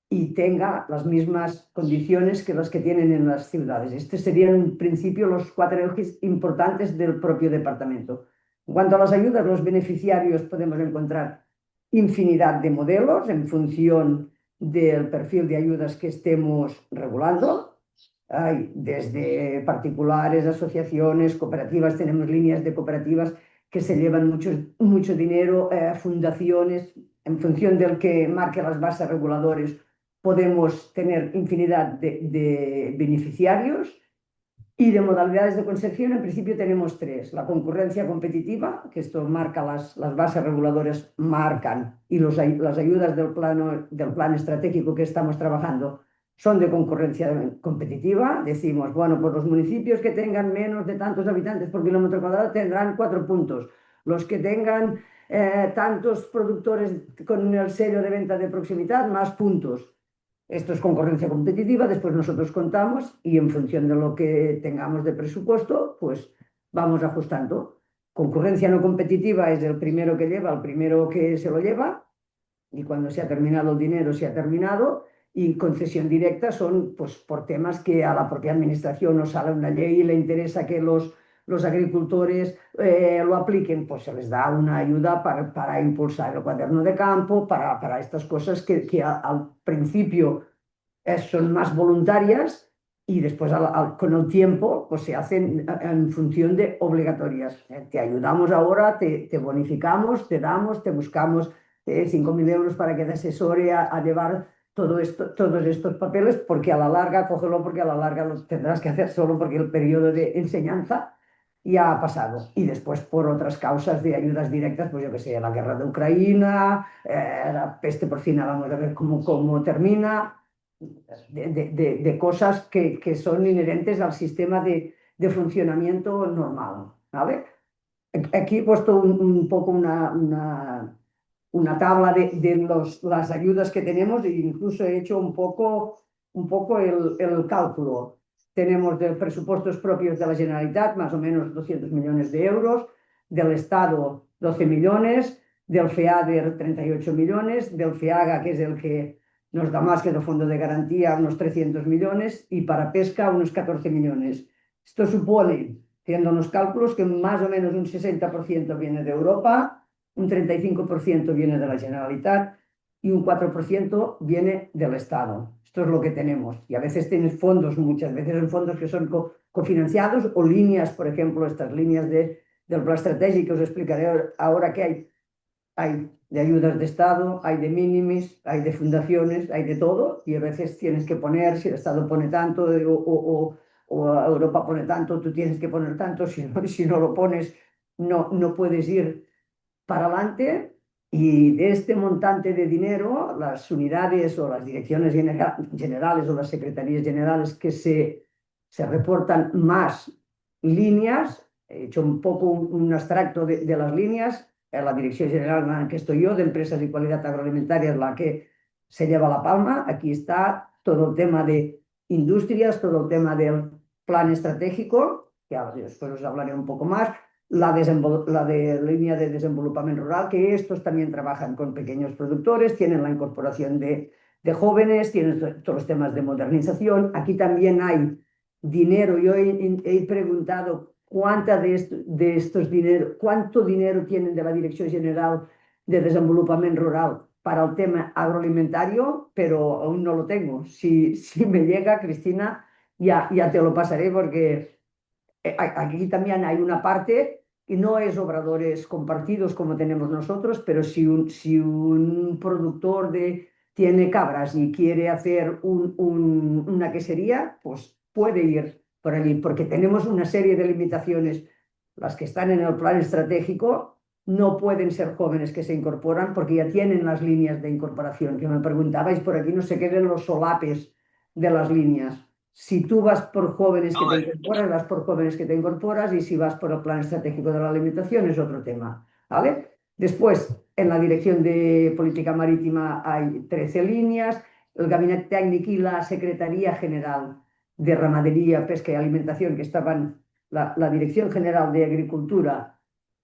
y tenga las mismas condiciones que las que tienen en las ciudades. Estos serían, en principio, los 4 ejes importantes del propio departamento. En cuanto a las ayudas, los beneficiarios podemos encontrar infinidad de modelos en función del perfil de ayudas que estemos regulando. Hay desde particulares, asociaciones, cooperativas, tenemos líneas de cooperativas que se llevan mucho dinero, fundaciones, en función del que marque las bases reguladoras podemos tener infinidad de beneficiarios y de modalidades de concesión. En principio tenemos 3. La concurrencia competitiva, que esto marca las bases reguladoras, marcan, y las ayudas del plan estratégico que estamos trabajando son de concurrencia competitiva. Decimos, bueno, pues los municipios que tengan menos de tantos habitantes por kilómetro cuadrado tendrán 4 puntos. Los que tengan tantos productores con el sello de venta de proximidad, más puntos. Esto es concurrencia competitiva, después nosotros contamos y en función de lo que tengamos de presupuesto, pues vamos ajustando. Concurrencia no competitiva es el primero que lleva, el primero que se lo lleva, y cuando se ha terminado el dinero, se ha terminado. Y concesión directa son pues, por temas que a la propia administración nos sale una ley y le interesa que los agricultores lo apliquen, pues se les da una ayuda para impulsar el cuaderno de campo, para estas cosas que al principio son más voluntarias y después con el tiempo pues se hacen en función de obligatorias. Te ayudamos ahora, te bonificamos, te damos, te buscamos 5.000 euros para que te asesore a llevar todo esto, todos estos papeles, porque a la larga, cógelo porque a la larga lo tendrás que hacer solo porque el periodo de enseñanza ya ha pasado. Y después por otras causas de ayudas directas, pues yo que sé, la guerra de Ucrania, la peste porcina, vamos a ver cómo termina, de cosas que son inherentes al sistema de funcionamiento normal, ¿vale? Aquí he puesto un poco una tabla de las ayudas que tenemos e incluso he hecho un poco el cálculo. Tenemos de presupuestos propios de la Generalitat, más o menos 200 millones de euros, del Estado 12 millones, del FEADER 38 millones, del FEAGA, que es el que nos da más que el Fondo de Garantía, unos 300 millones, y para pesca unos 14 millones. Esto supone, haciendo los cálculos, que más o menos un 60% viene de Europa, un 35% viene de la Generalitat y un 4% viene del Estado. Esto es lo que tenemos. Y a veces tienes fondos, muchas veces son fondos que son cofinanciados o líneas, por ejemplo, estas líneas del plan estratégico, os explicaré ahora que hay de ayudas de Estado, hay de minimis, hay de fundaciones, hay de todo, y a veces tienes que poner, si el Estado pone tanto o Europa pone tanto, tú tienes que poner tanto, si no lo pones no puedes ir para adelante. Y de este montante de dinero, las unidades o las direcciones generales o las secretarías generales que se reportan más líneas, he hecho un poco un abstracto de las líneas. La Dirección General en la que estoy yo, de Empresas y Calidad Agroalimentaria, es la que se lleva la palma. Aquí está todo el tema de industrias, todo el tema del plan estratégico, que después os hablaré un poco más, la de línea de desenvolupamiento rural, que estos también trabajan con pequeños productores, tienen la incorporación de jóvenes, tienen todos los temas de modernización. Aquí también hay dinero. Yo he preguntado cuánto dinero tienen de la Dirección General de Desenvolupamiento Rural para el tema agroalimentario, pero aún no lo tengo. Si me llega, Cristina, ya te lo pasaré, porque aquí también hay una parte que no es obradores compartidos como tenemos nosotros, pero si un productor tiene cabras y quiere hacer una quesería, pues puede ir por allí, porque tenemos una serie de limitaciones. Las que están en el plan estratégico no pueden ser jóvenes que se incorporan porque ya tienen las líneas de incorporación. Que me preguntabais, por aquí no se queden los solapes de las líneas. Si tú vas por jóvenes que te incorporas, vas por jóvenes que te incorporas, y si vas por el plan estratégico de la alimentación es otro tema, ¿vale? Después, en la Dirección de Política Marítima hay 13 líneas, el Gabinete Técnico y la Secretaría General de Ramadería, Pesca y Alimentación, que estaban la Dirección General de Agricultura,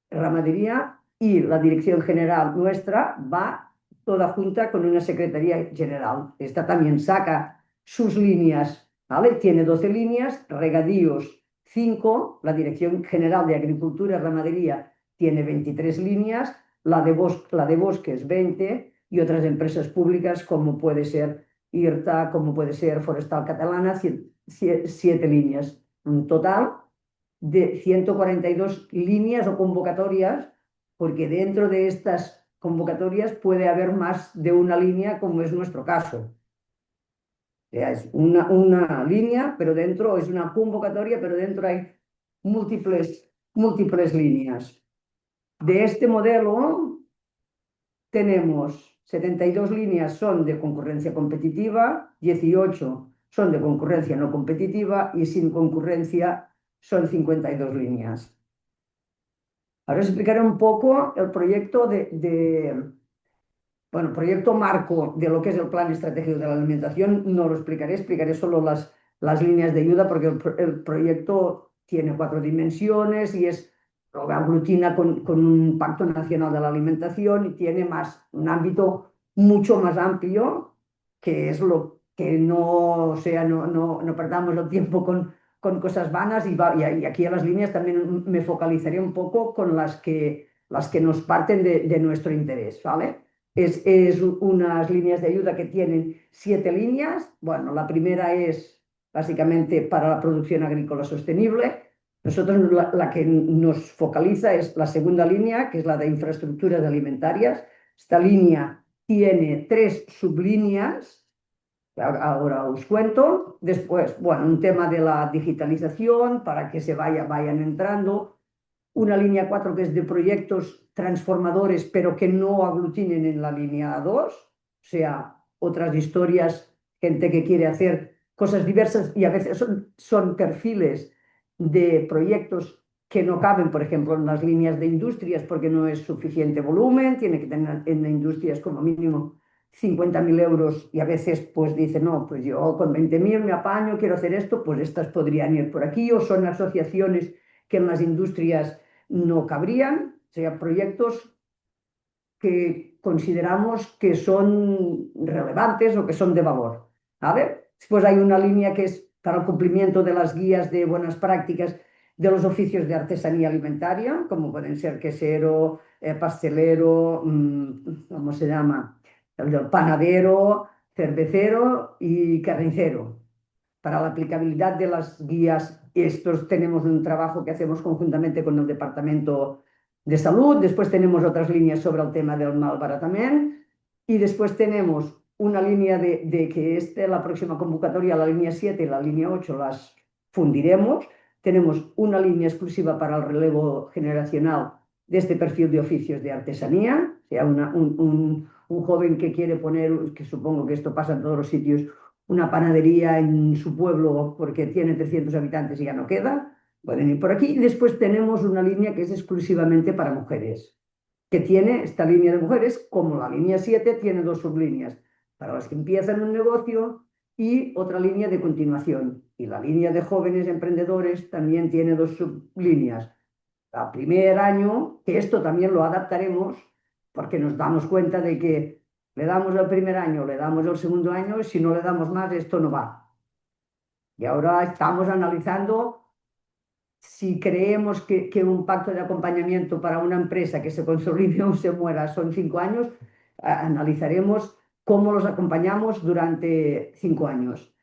Ramadería, y la Dirección General nuestra va toda junta con una Secretaría General. Esta también saca sus líneas, ¿vale? Tiene 12 líneas, regadíos 5, la Dirección General de Agricultura y Ramadería tiene 23 líneas, la de bosques 20, y otras empresas públicas como puede ser IRTA, como puede ser Forestal Catalana, 7 líneas. Un total de 142 líneas o convocatorias, porque dentro de estas convocatorias puede haber más de una línea, como es nuestro caso. O sea, es una línea, pero dentro es una convocatoria, pero dentro hay múltiples líneas. De este modelo tenemos 72 líneas son de concurrencia competitiva, 18 son de concurrencia no competitiva y sin concurrencia son 52 líneas. Ahora os explicaré un poco el proyecto bueno, proyecto marco de lo que es el Plan Estratégico de la Alimentación. No lo explicaré solo las líneas de ayuda, porque el proyecto tiene 4 dimensiones y lo aglutina con un Pacto Nacional de la Alimentación y tiene un ámbito mucho más amplio, que es lo que no perdamos el tiempo con cosas vanas y aquí a las líneas también me focalizaré un poco con las que nos parten de nuestro interés, ¿vale? Es unas líneas de ayuda que tienen 7 líneas. Bueno, la primera es básicamente para la producción agrícola sostenible. Nosotros la que nos focaliza es la segunda línea, que es la de infraestructuras alimentarias. Esta línea tiene 3 sublíneas. Ahora os cuento. Después, bueno, un tema de la digitalización para que vayan entrando. Una línea 4 que es de proyectos transformadores, pero que no aglutinen en la línea 2, o sea, otras historias, gente que quiere hacer cosas diversas y a veces son perfiles de proyectos que no caben, por ejemplo, en las líneas de industrias porque no es suficiente volumen, tiene que tener en industrias como mínimo 50.000 euros y a veces pues dice, no, pues yo con 20.000 me apaño, quiero hacer esto, pues estas podrían ir por aquí, o son asociaciones que en las industrias no cabrían, o sea, proyectos que consideramos que son relevantes o que son de valor, ¿vale? Después hay una línea que es para el cumplimiento de las guías de buenas prácticas de los oficios de artesanía alimentaria, como pueden ser quesero, pastelero, ¿cómo se llama? El panadero, cervecero y carnicero. Para la aplicabilidad de las guías, estos tenemos un trabajo que hacemos conjuntamente con el Departamento de Salud. Después tenemos otras líneas sobre el tema del malbaratamiento y después tenemos una línea de que la próxima convocatoria, la línea 7 y la línea 8 las fundiremos. Tenemos una línea exclusiva para el relevo generacional de este perfil de oficios de artesanía, o sea, un joven que quiere poner, que supongo que esto pasa en todos los sitios, una panadería en su pueblo porque tiene 300 habitantes y ya no queda, pueden ir por aquí. Y después tenemos una línea que es exclusivamente para mujeres, que tiene esta línea de mujeres, como la línea 7, tiene 2 sublíneas, para las que empiezan un negocio y otra línea de continuación. Y la línea de jóvenes emprendedores también tiene 2 sublíneas. Al primer año, que esto también lo adaptaremos, porque nos damos cuenta de que le damos el primer año, le damos el segundo año, y si no le damos más, esto no va. Y ahora estamos analizando si creemos que un pacto de acompañamiento para una empresa que se consolide o se muera son 5 años, analizaremos cómo los acompañamos durante 5 años.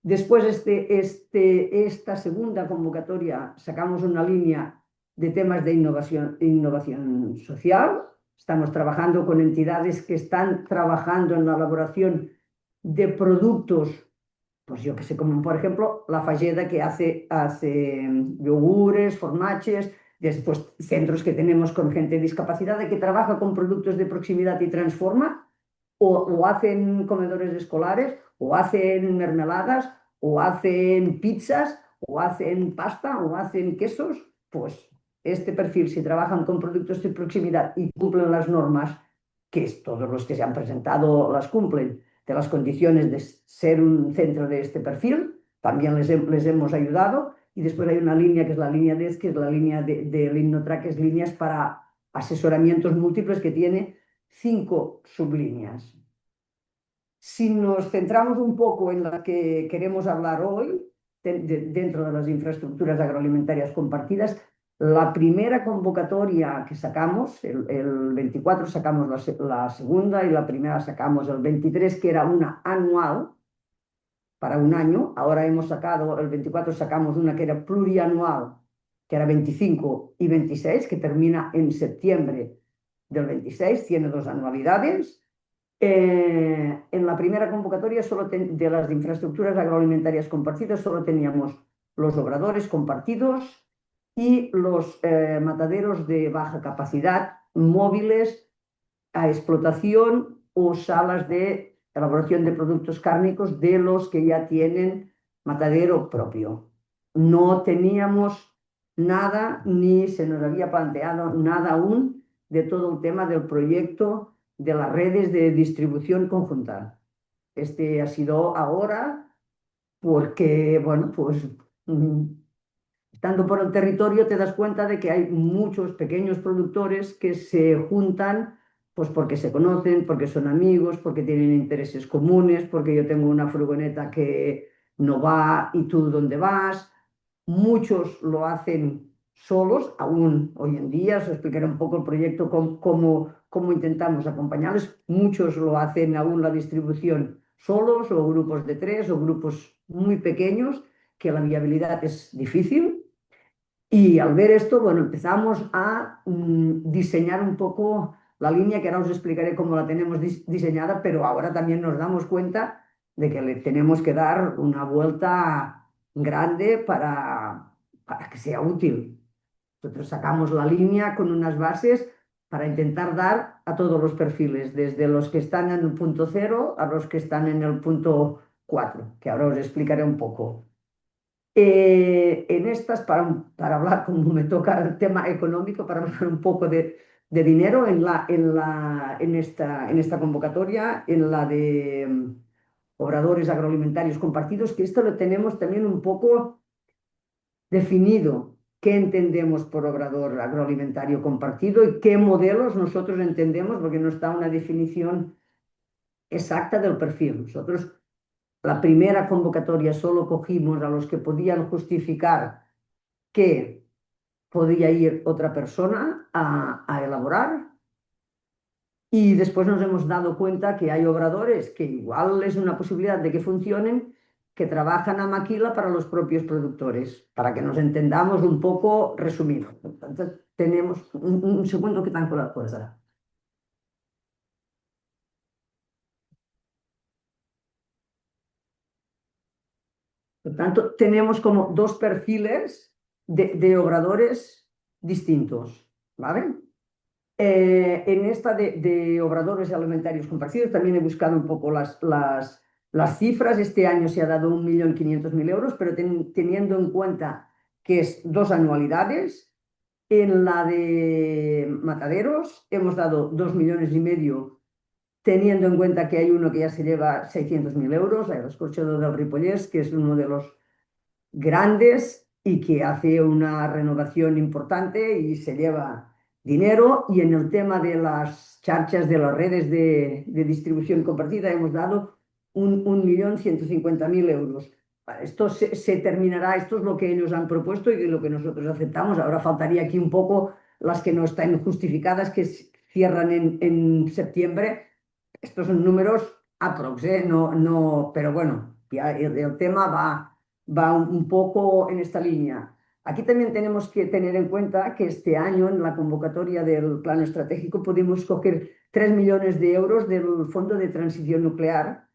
Después, esta segunda convocatoria, sacamos una línea de temas de innovación social. Estamos trabajando con entidades que están trabajando en la elaboración de productos, pues yo que sé, como por ejemplo la Fageda, que hace yogures, formatges, después centros que tenemos con gente discapacitada que trabaja con productos de proximidad y transforma, o hacen comedores escolares, o hacen mermeladas, o hacen pizzas, o hacen pasta, o hacen quesos. Pues este perfil, si trabajan con productos de proximidad y cumplen las normas, que todos los que se han presentado las cumplen, de las condiciones de ser un centro de este perfil, también les hemos ayudado. Y después hay una línea que es la línea 10, que es la línea del InnoTrack, que es líneas para asesoramientos múltiples, que tiene 5 sublíneas. Si nos centramos un poco en la que queremos hablar hoy, dentro de las infraestructuras agroalimentarias compartidas, la primera convocatoria que sacamos, el 24 sacamos la segunda y la primera sacamos el 23, que era una anual para un año. Ahora hemos sacado, el 24 sacamos una que era plurianual, que era 25 y 26, que termina en septiembre del 26, tiene 2 anualidades. En la primera convocatoria de las infraestructuras agroalimentarias compartidas solo teníamos los obradores compartidos y los mataderos de baja capacidad móviles a explotación o salas de elaboración de productos cárnicos de los que ya tienen matadero propio. No teníamos nada, ni se nos había planteado nada aún de todo el tema del proyecto de las redes de distribución conjunta. Este ha sido ahora porque, bueno, pues estando por el territorio te das cuenta de que hay muchos pequeños productores que se juntan pues porque se conocen, porque son amigos, porque tienen intereses comunes, porque yo tengo una furgoneta que no va y tú dónde vas. Muchos lo hacen solos, aún hoy en día. Os explicaré un poco el proyecto, cómo intentamos acompañarles. Muchos lo hacen aún la distribución solos o grupos de 3 o grupos muy pequeños, que la viabilidad es difícil. Y al ver esto, bueno, empezamos a diseñar un poco la línea, que ahora os explicaré cómo la tenemos diseñada, pero ahora también nos damos cuenta de que le tenemos que dar una vuelta grande para que sea útil. Nosotros sacamos la línea con unas bases para intentar dar a todos los perfiles, desde los que están en el punto 0 a los que están en el punto 4, que ahora os explicaré un poco. En estas, para hablar, como me toca el tema económico, para hablar un poco de dinero en esta convocatoria, en la de obradores agroalimentarios compartidos, que esto lo tenemos también un poco definido, qué entendemos por obrador agroalimentario compartido y qué modelos nosotros entendemos, porque no está una definición exacta del perfil. Nosotros, la primera convocatoria, solo cogimos a los que podían justificar que podía ir otra persona a elaborar, y después nos hemos dado cuenta que hay obradores que igual es una posibilidad de que funcionen, que trabajan a maquila para los propios productores, para que nos entendamos un poco resumido. Entonces, tenemos un segundo que tanto la puerta. Por tanto, tenemos como dos perfiles de obradores distintos, ¿vale? En esta de obradores alimentarios compartidos también he buscado un poco las cifras. Este año se ha dado 1.500.000 euros, pero teniendo en cuenta que es 2 anualidades. En la de mataderos hemos dado 2,5 millones, teniendo en cuenta que hay uno que ya se lleva 600.000 euros, el Escorxador del Ripollès, que es uno de los grandes y que hace una renovación importante y se lleva dinero. Y en el tema de las charchas, de las redes de distribución compartida, hemos dado 1.150.000 euros. Esto se terminará, esto es lo que ellos han propuesto y lo que nosotros aceptamos. Ahora faltaría aquí un poco las que no están justificadas, que cierran en septiembre. Estos son números aprox, no, pero bueno, ya el tema va un poco en esta línea. Aquí también tenemos que tener en cuenta que este año, en la convocatoria del Plan Estratégico, pudimos coger 3 millones de euros del Fondo de Transición Nuclear,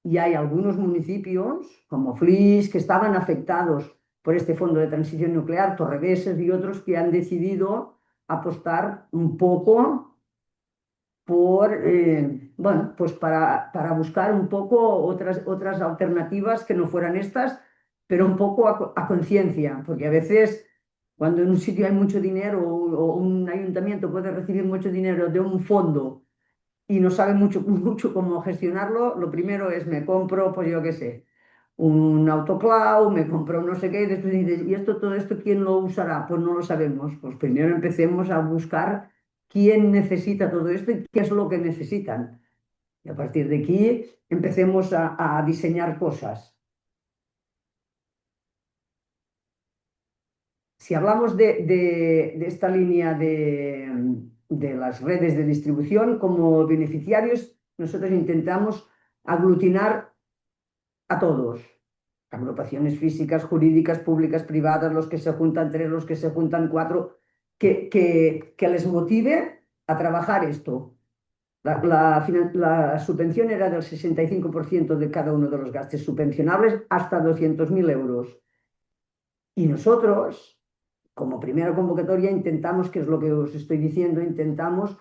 y hay algunos municipios, como Flix, que estaban afectados por este Fondo de Transición Nuclear, Torrebesses y otros, que han decidido apostar un poco por, bueno, pues para buscar un poco otras alternativas que no fueran estas, pero un poco a conciencia, porque a veces cuando en un sitio hay mucho dinero o un ayuntamiento puede recibir mucho dinero de un fondo y no sabe mucho cómo gestionarlo, lo primero es: me compro, pues yo qué sé, un autoclave, me compro no sé qué, y después dices, ¿y todo esto quién lo usará? Pues no lo sabemos. Pues primero empecemos a buscar quién necesita todo esto y qué es lo que necesitan. Y a partir de aquí empecemos a diseñar cosas. Si hablamos de esta línea de las redes de distribución como beneficiarios, nosotros intentamos aglutinar a todos: agrupaciones físicas, jurídicas, públicas, privadas, los que se juntan 3, los que se juntan 4, que les motive a trabajar esto. La subvención era del 65% de cada uno de los gastos subvencionables hasta 200.000 euros. Y nosotros, como primera convocatoria, intentamos, que es lo que os estoy diciendo, intentamos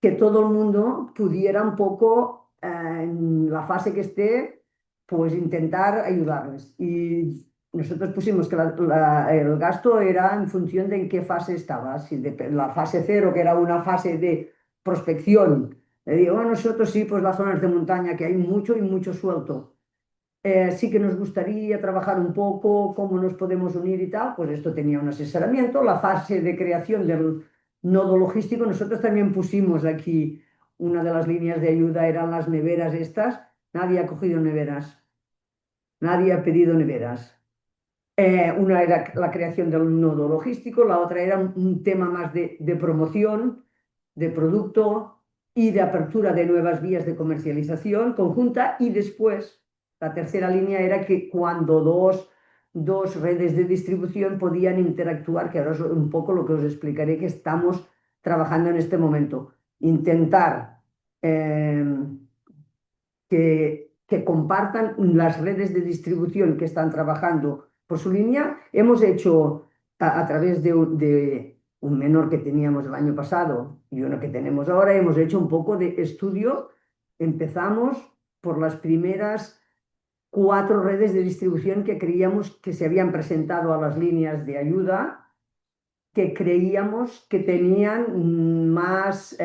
que todo el mundo pudiera un poco, en la fase que esté, pues intentar ayudarles. Y nosotros pusimos que el gasto era en función de en qué fase estaba. Si de la fase cero, que era una fase de prospección, le digo, "Bueno, nosotros sí, pues las zonas de montaña, que hay mucho y mucho suelto. Sí que nos gustaría trabajar un poco cómo nos podemos unir y tal, pues esto tenía un asesoramiento. La fase de creación del nodo logístico, nosotros también pusimos aquí una de las líneas de ayuda, eran las neveras estas. Nadie ha cogido neveras, nadie ha pedido neveras. Una era la creación del nodo logístico, la otra era un tema más de promoción de producto y de apertura de nuevas vías de comercialización conjunta. Y después, la tercera línea era que cuando dos redes de distribución podían interactuar, que ahora es un poco lo que os explicaré que estamos trabajando en este momento. Intentar que compartan las redes de distribución que están trabajando por su línea. Hemos hecho a través de un menor que teníamos el año pasado y uno que tenemos ahora, hemos hecho un poco de estudio. Empezamos por las primeras 4 redes de distribución que creíamos que se habían presentado a las líneas de ayuda, que creíamos que tenían más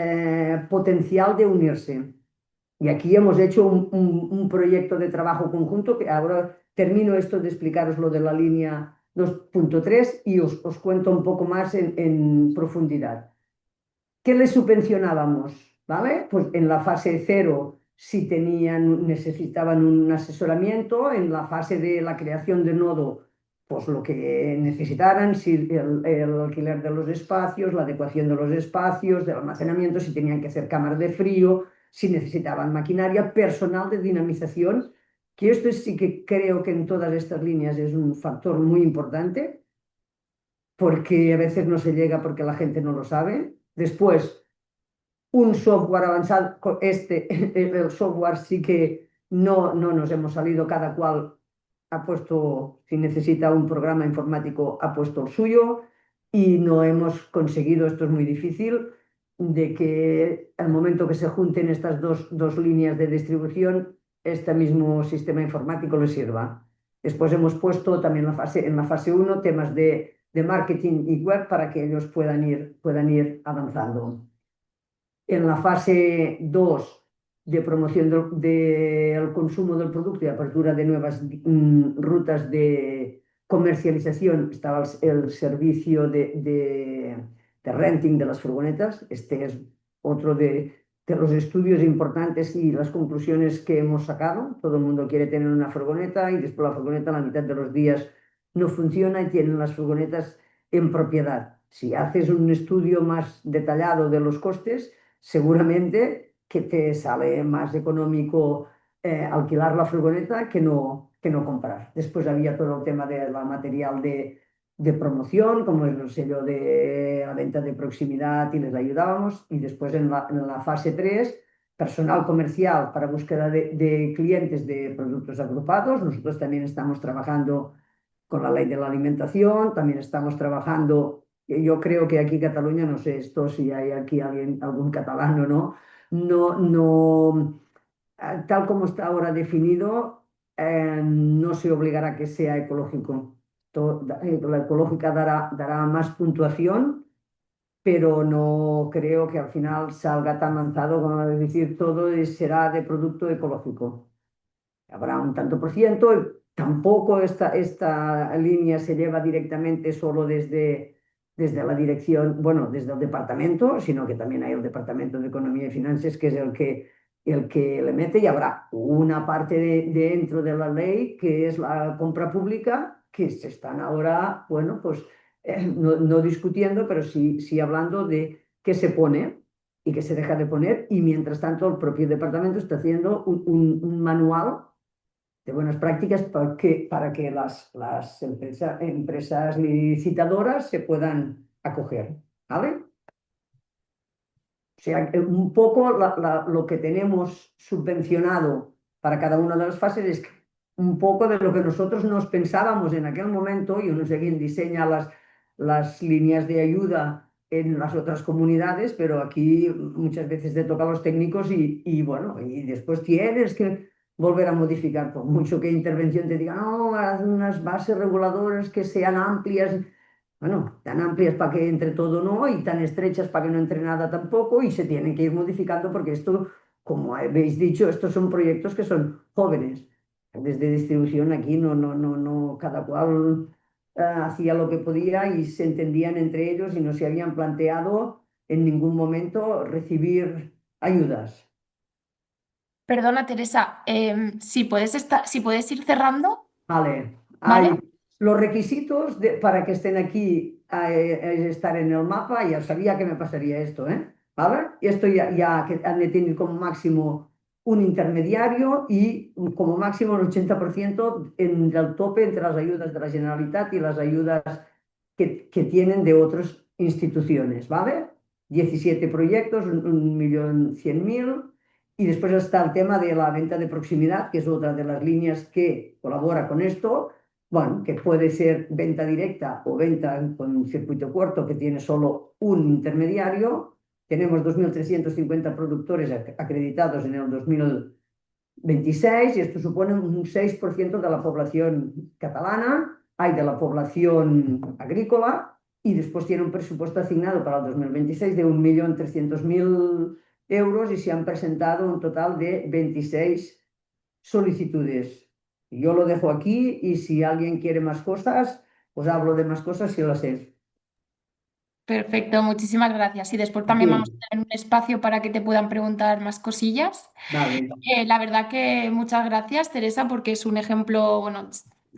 potencial de unirse. Y aquí hemos hecho un proyecto de trabajo conjunto, que ahora termino esto de explicaros lo de la línea 2.3 y os cuento un poco más en profundidad. ¿Qué les subvencionábamos? ¿Vale? Pues en la fase 0 si necesitaban un asesoramiento, en la fase de la creación de nodo, pues lo que necesitaran, si el alquiler de los espacios, la adecuación de los espacios, del almacenamiento, si tenían que hacer cámaras de frío, si necesitaban maquinaria, personal de dinamización, que esto sí que creo que en todas estas líneas es un factor muy importante, porque a veces no se llega porque la gente no lo sabe. Después, un software avanzado, el software sí que no nos hemos salido, cada cual ha puesto, si necesita un programa informático, ha puesto el suyo y no hemos conseguido, esto es muy difícil, de que al momento que se junten estas dos líneas de distribución, este mismo sistema informático les sirva. Después hemos puesto también en la fase 1 temas de marketing y web para que ellos puedan ir avanzando. En la fase 2 de promoción del consumo del producto y apertura de nuevas rutas de comercialización, estaba el servicio de renting de las furgonetas. Este es otro de los estudios importantes y las conclusiones que hemos sacado. Todo el mundo quiere tener una furgoneta y después la furgoneta la mitad de los días no funciona y tienen las furgonetas en propiedad. Si haces un estudio más detallado de los costes, seguramente que te sale más económico alquilar la furgoneta que no comprar. Después había todo el tema del material de promoción, como es el sello de la venta de proximidad, y les ayudábamos. Y después en la fase 3, personal comercial para búsqueda de clientes de productos agrupados. Nosotros también estamos trabajando con la ley de la alimentación, también estamos trabajando. Yo creo que aquí en Cataluña, no sé esto si hay aquí algún catalán o no, tal como está ahora definido, no se obligará a que sea ecológico. La ecológica dará más puntuación, pero no creo que al final salga tan lanzado como decir todo será de producto ecológico. Habrá un tanto por ciento. Tampoco esta línea se lleva directamente solo desde la dirección, bueno, desde el departamento, sino que también hay el departamento de Economía y Finanzas, que es el que le mete, y habrá una parte dentro de la ley que es la compra pública, que se están ahora, bueno, pues no discutiendo, pero sí hablando de qué se pone y qué se deja de poner. Y mientras tanto el propio departamento está haciendo un manual de buenas prácticas para que las empresas licitadoras se puedan acoger, ¿vale? O sea, un poco lo que tenemos subvencionado para cada una de las fases es un poco de lo que nosotros nos pensábamos en aquel momento, y uno seguía diseña las líneas de ayuda en las otras comunidades, pero aquí muchas veces te toca a los técnicos y bueno, y después tienes que volver a modificar, por mucho que intervención te diga, no, haz unas bases reguladoras que sean amplias, bueno, tan amplias para que entre todo no, y tan estrechas para que no entre nada tampoco, y se tienen que ir modificando porque esto, como habéis dicho, estos son proyectos que son jóvenes. Desde distribución aquí no, cada cual hacía lo que podía y se entendían entre ellos y no se habían planteado en ningún momento recibir ayudas. Perdona, Teresa, si puedes ir cerrando, Vale, ¿vale? hay los requisitos para que estén aquí, es estar en el mapa. Ya sabía que me pasaría esto, ¿eh? ¿Vale? Y esto ya que han de tener como máximo un intermediario y como máximo el 80% en el tope entre las ayudas de la Generalitat y las ayudas que tienen de otras instituciones, ¿vale? 17 proyectos, 1.100.000. Y después está el tema de la venta de proximidad, que es otra de las líneas que colabora con esto. Bueno, que puede ser venta directa o venta con un circuito corto que tiene solo un intermediario. Tenemos 2.350 productores acreditados en el 2026 y esto supone un 6% de la población catalana, hay de la población agrícola, y después tiene un presupuesto asignado para el 2026 de 1.300.000 euros y se han presentado un total de 26 solicitudes. Yo lo dejo aquí y si alguien quiere más cosas, pues hablo de más cosas si lo sé. Perfecto, muchísimas gracias. Y después también vamos Aquí, a tener un espacio para que te puedan preguntar más cosillas. vale. La verdad que muchas gracias, Teresa, porque es un ejemplo, bueno,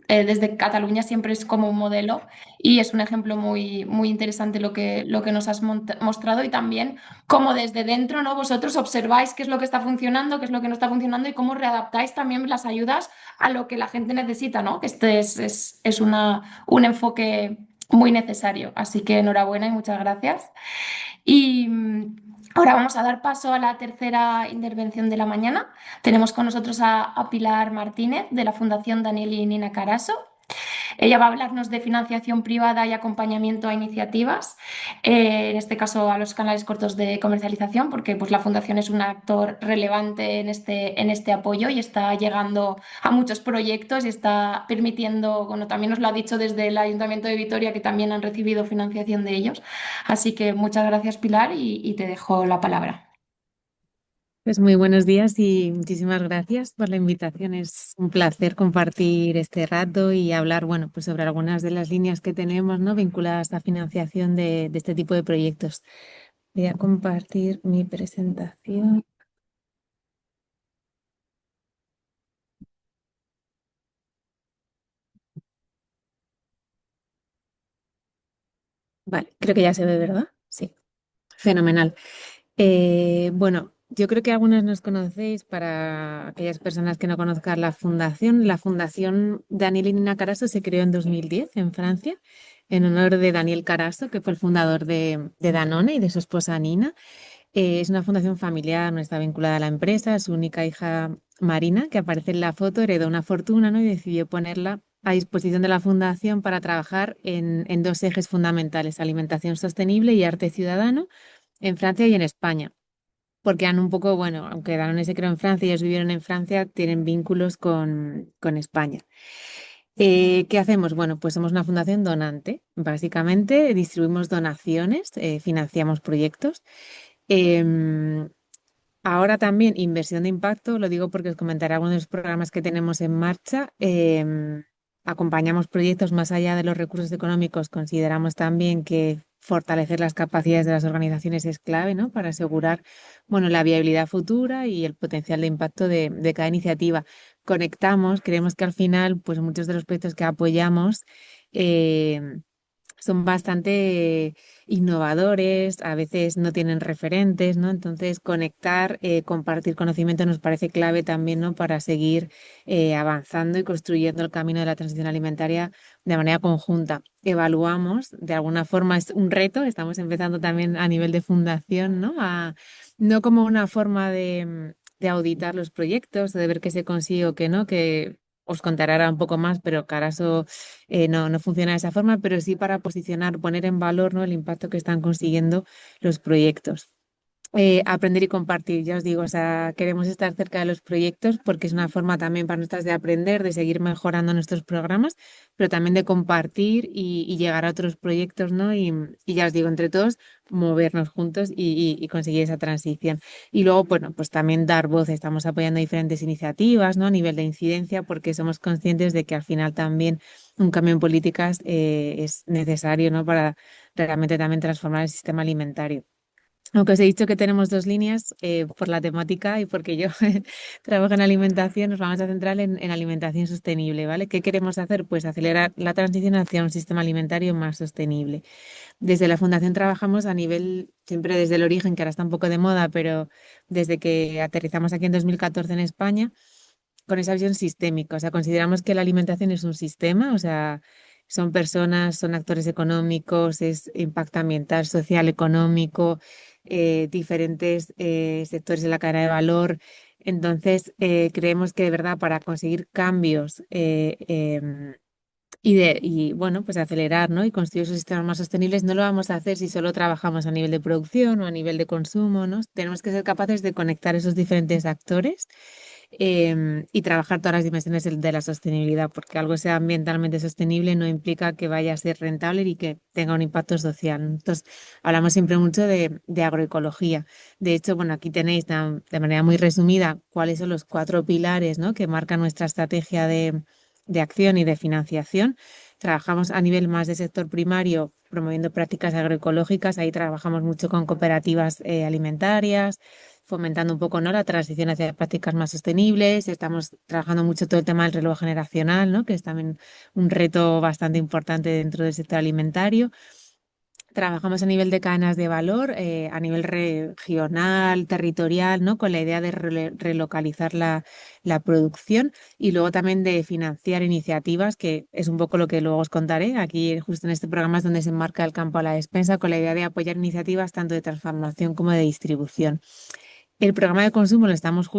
desde Cataluña siempre es como un modelo y es un ejemplo muy, muy interesante lo que nos has mostrado y también cómo desde dentro, ¿no? Vosotros observáis qué es lo que está funcionando, qué es lo que no está funcionando y cómo readaptáis también las ayudas a lo que la gente necesita, ¿no? Que este es un enfoque muy necesario. Así que enhorabuena y muchas gracias. Y ahora vamos a dar paso a la tercera intervención de la mañana. Tenemos con nosotros a Pilar Martínez de la Fundación Daniel y Nina Caraso. Ella va a hablarnos de financiación privada y acompañamiento a iniciativas, en este caso a los canales cortos de comercialización, porque pues, la Fundación es un actor relevante en este apoyo y está llegando a muchos proyectos y está permitiendo, bueno, también nos lo ha dicho desde el Ayuntamiento de Vitoria que también han recibido financiación de ellos. Así que muchas gracias, Pilar, y te dejo la palabra. Pues muy buenos días y muchísimas gracias por la invitación. Es un placer compartir este rato y hablar, bueno, pues sobre algunas de las líneas que tenemos, ¿no? Vinculadas a financiación de este tipo de proyectos. Voy a compartir mi presentación. Vale, creo que ya se ve, ¿verdad? Sí, fenomenal. Bueno, yo creo que algunos nos conocéis. Para aquellas personas que no conozcan la Fundación Daniel y Nina Carasso se creó en 2010 en Francia, en honor de Daniel Carasso, que fue el fundador de Danone y de su esposa Nina. Es una fundación familiar, no está vinculada a la empresa. Su única hija, Marina, que aparece en la foto, heredó una fortuna, ¿no? Y decidió ponerla a disposición de la fundación para trabajar en dos ejes fundamentales: alimentación sostenible y arte ciudadano, en Francia y en España. Porque han un poco, bueno, aunque Danone se creó en Francia y ellos vivieron en Francia, tienen vínculos con España. ¿Qué hacemos? Bueno, pues somos una fundación donante. Básicamente distribuimos donaciones, financiamos proyectos. Em, Ahora también inversión de impacto, lo digo porque os comentaré algunos de los programas que tenemos en marcha. Acompañamos proyectos más allá de los recursos económicos. Consideramos también que fortalecer las capacidades de las organizaciones es clave, ¿no? Para asegurar, bueno, la viabilidad futura y el potencial de impacto de cada iniciativa. Conectamos, creemos que al final, pues muchos de los proyectos que apoyamos son bastante innovadores, a veces no tienen referentes, ¿no? Entonces, conectar, compartir conocimiento nos parece clave también, ¿no? Para seguir avanzando y construyendo el camino de la transición alimentaria de manera conjunta. Evaluamos, de alguna forma es un reto, estamos empezando también a nivel de fundación, ¿no? No como una forma de auditar los proyectos, de ver qué se consigue o qué no, que os contaré ahora un poco más, pero Caraso no funciona de esa forma, pero sí para posicionar, poner en valor, ¿no?, el impacto que están consiguiendo los proyectos. Aprender y compartir, ya os digo, o sea, queremos estar cerca de los proyectos porque es una forma también para nosotras de aprender, de seguir mejorando nuestros programas, pero también de compartir y llegar a otros proyectos, ¿no? Y ya os digo, entre todos, movernos juntos y conseguir esa transición. Y luego, bueno, pues también dar voz, estamos apoyando diferentes iniciativas, ¿no?, a nivel de incidencia, porque somos conscientes de que al final también un cambio en políticas es necesario, ¿no?, para realmente también transformar el sistema alimentario. Aunque os he dicho que tenemos dos líneas, por la temática y porque yo trabajo en alimentación, nos vamos a centrar en alimentación sostenible, ¿vale? ¿Qué queremos hacer? Pues acelerar la transición hacia un sistema alimentario más sostenible. Desde la Fundación trabajamos a nivel, siempre desde el origen, que ahora está un poco de moda, pero desde que aterrizamos aquí en 2014 en España, con esa visión sistémica. O sea, consideramos que la alimentación es un sistema, o sea, son personas, son actores económicos, es impacto ambiental, social, económico, diferentes sectores de la cadena de valor. Entonces, creemos que de verdad para conseguir cambios bueno, pues acelerar, ¿no?, y construir esos sistemas más sostenibles, no lo vamos a hacer si solo trabajamos a nivel de producción o a nivel de consumo, ¿no? Tenemos que ser capaces de conectar esos diferentes actores y trabajar todas las dimensiones de la sostenibilidad, porque algo sea ambientalmente sostenible no implica que vaya a ser rentable y que tenga un impacto social. Entonces, hablamos siempre mucho de agroecología. De hecho, bueno, aquí tenéis de manera muy resumida cuáles son los 4 pilares, ¿no?, que marcan nuestra estrategia de acción y de financiación. Trabajamos a nivel más de sector primario, promoviendo prácticas agroecológicas. Ahí trabajamos mucho con cooperativas alimentarias, fomentando un poco, ¿no?, la transición hacia prácticas más sostenibles. Estamos trabajando mucho todo el tema del relevo generacional, ¿no?, que es también un reto bastante importante dentro del sector alimentario. Trabajamos a nivel de cadenas de valor, a nivel regional, territorial, ¿no?, con la idea de relocalizar la producción y luego también de financiar iniciativas, que es un poco lo que luego os contaré. Aquí, justo en este programa, es donde se enmarca el campo a la despensa, con la idea de apoyar iniciativas tanto de transformación como de distribución. El programa de consumo lo estamos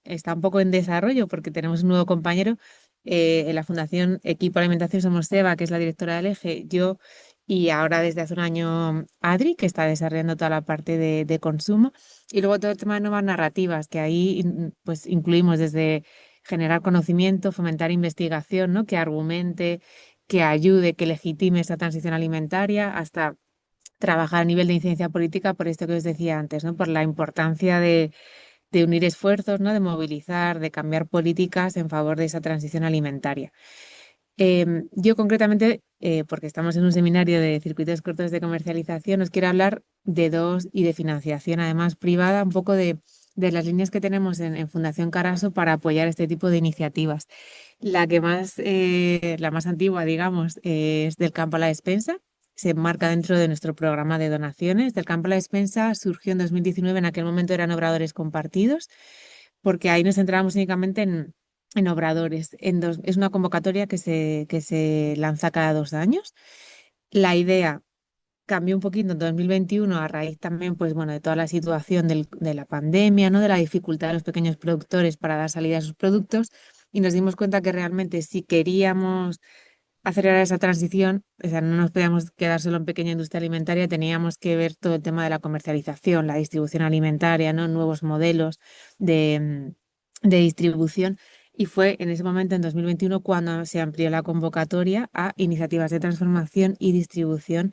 está un poco en desarrollo porque tenemos un nuevo compañero. En la Fundación Equipo Alimentación somos Seba, que es la directora del eje, yo y ahora desde hace un año Adri, que está desarrollando toda la parte de consumo. Y luego todo el tema de nuevas narrativas, que ahí pues incluimos desde generar conocimiento, fomentar investigación, ¿no?, que argumente, que ayude, que legitime esa transición alimentaria, hasta trabajar a nivel de incidencia política, por esto que os decía antes, ¿no?, por la importancia de unir esfuerzos, ¿no?, de movilizar, de cambiar políticas en favor de esa transición alimentaria. Yo concretamente, porque estamos en un seminario de circuitos cortos de comercialización, os quiero hablar y de financiación, además privada, un poco de las líneas que tenemos en Fundación Caraso para apoyar este tipo de iniciativas. La más antigua, digamos, es del campo a la despensa. Se enmarca dentro de nuestro programa de donaciones. Del campo a la despensa surgió en 2019, en aquel momento eran obradores compartidos, porque ahí nos centrábamos únicamente en obradores. Es una convocatoria que se lanza cada 2 años. La idea cambió un poquito en 2021 a raíz también, pues bueno, de toda la situación de la pandemia, ¿no?, de la dificultad de los pequeños productores para dar salida a sus productos, y nos dimos cuenta que realmente si queríamos acelerar esa transición, o sea, no nos podíamos quedar solo en pequeña industria alimentaria, teníamos que ver todo el tema de la comercialización, la distribución alimentaria, ¿no?, nuevos modelos de distribución. Y fue en ese momento, en 2021, cuando se amplió la convocatoria a iniciativas de transformación y distribución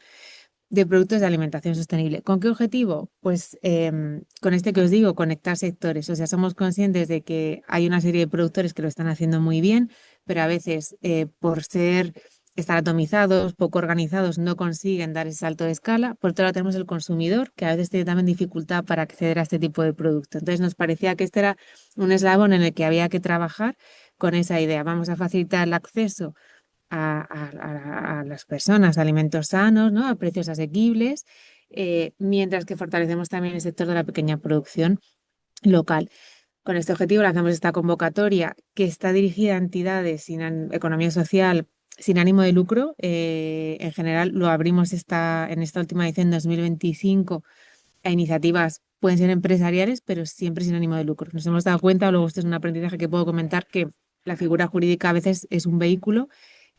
de productos de alimentación sostenible. ¿Con qué objetivo? Pues con este que os digo, conectar sectores. O sea, somos conscientes de que hay una serie de productores que lo están haciendo muy bien, pero a veces por estar atomizados, poco organizados, no consiguen dar ese salto de escala. Por otro lado, tenemos el consumidor, que a veces tiene también dificultad para acceder a este tipo de producto. Entonces, nos parecía que este era un eslabón en el que había que trabajar con esa idea. Vamos a facilitar el acceso a las personas, a alimentos sanos, ¿no?, a precios asequibles, mientras que fortalecemos también el sector de la pequeña producción local. Con este objetivo lanzamos esta convocatoria que está dirigida a entidades sin economía social, sin ánimo de lucro. En general lo abrimos en esta última edición 2025 a iniciativas, pueden ser empresariales, pero siempre sin ánimo de lucro. Nos hemos dado cuenta, luego esto es un aprendizaje que puedo comentar, que la figura jurídica a veces es un vehículo,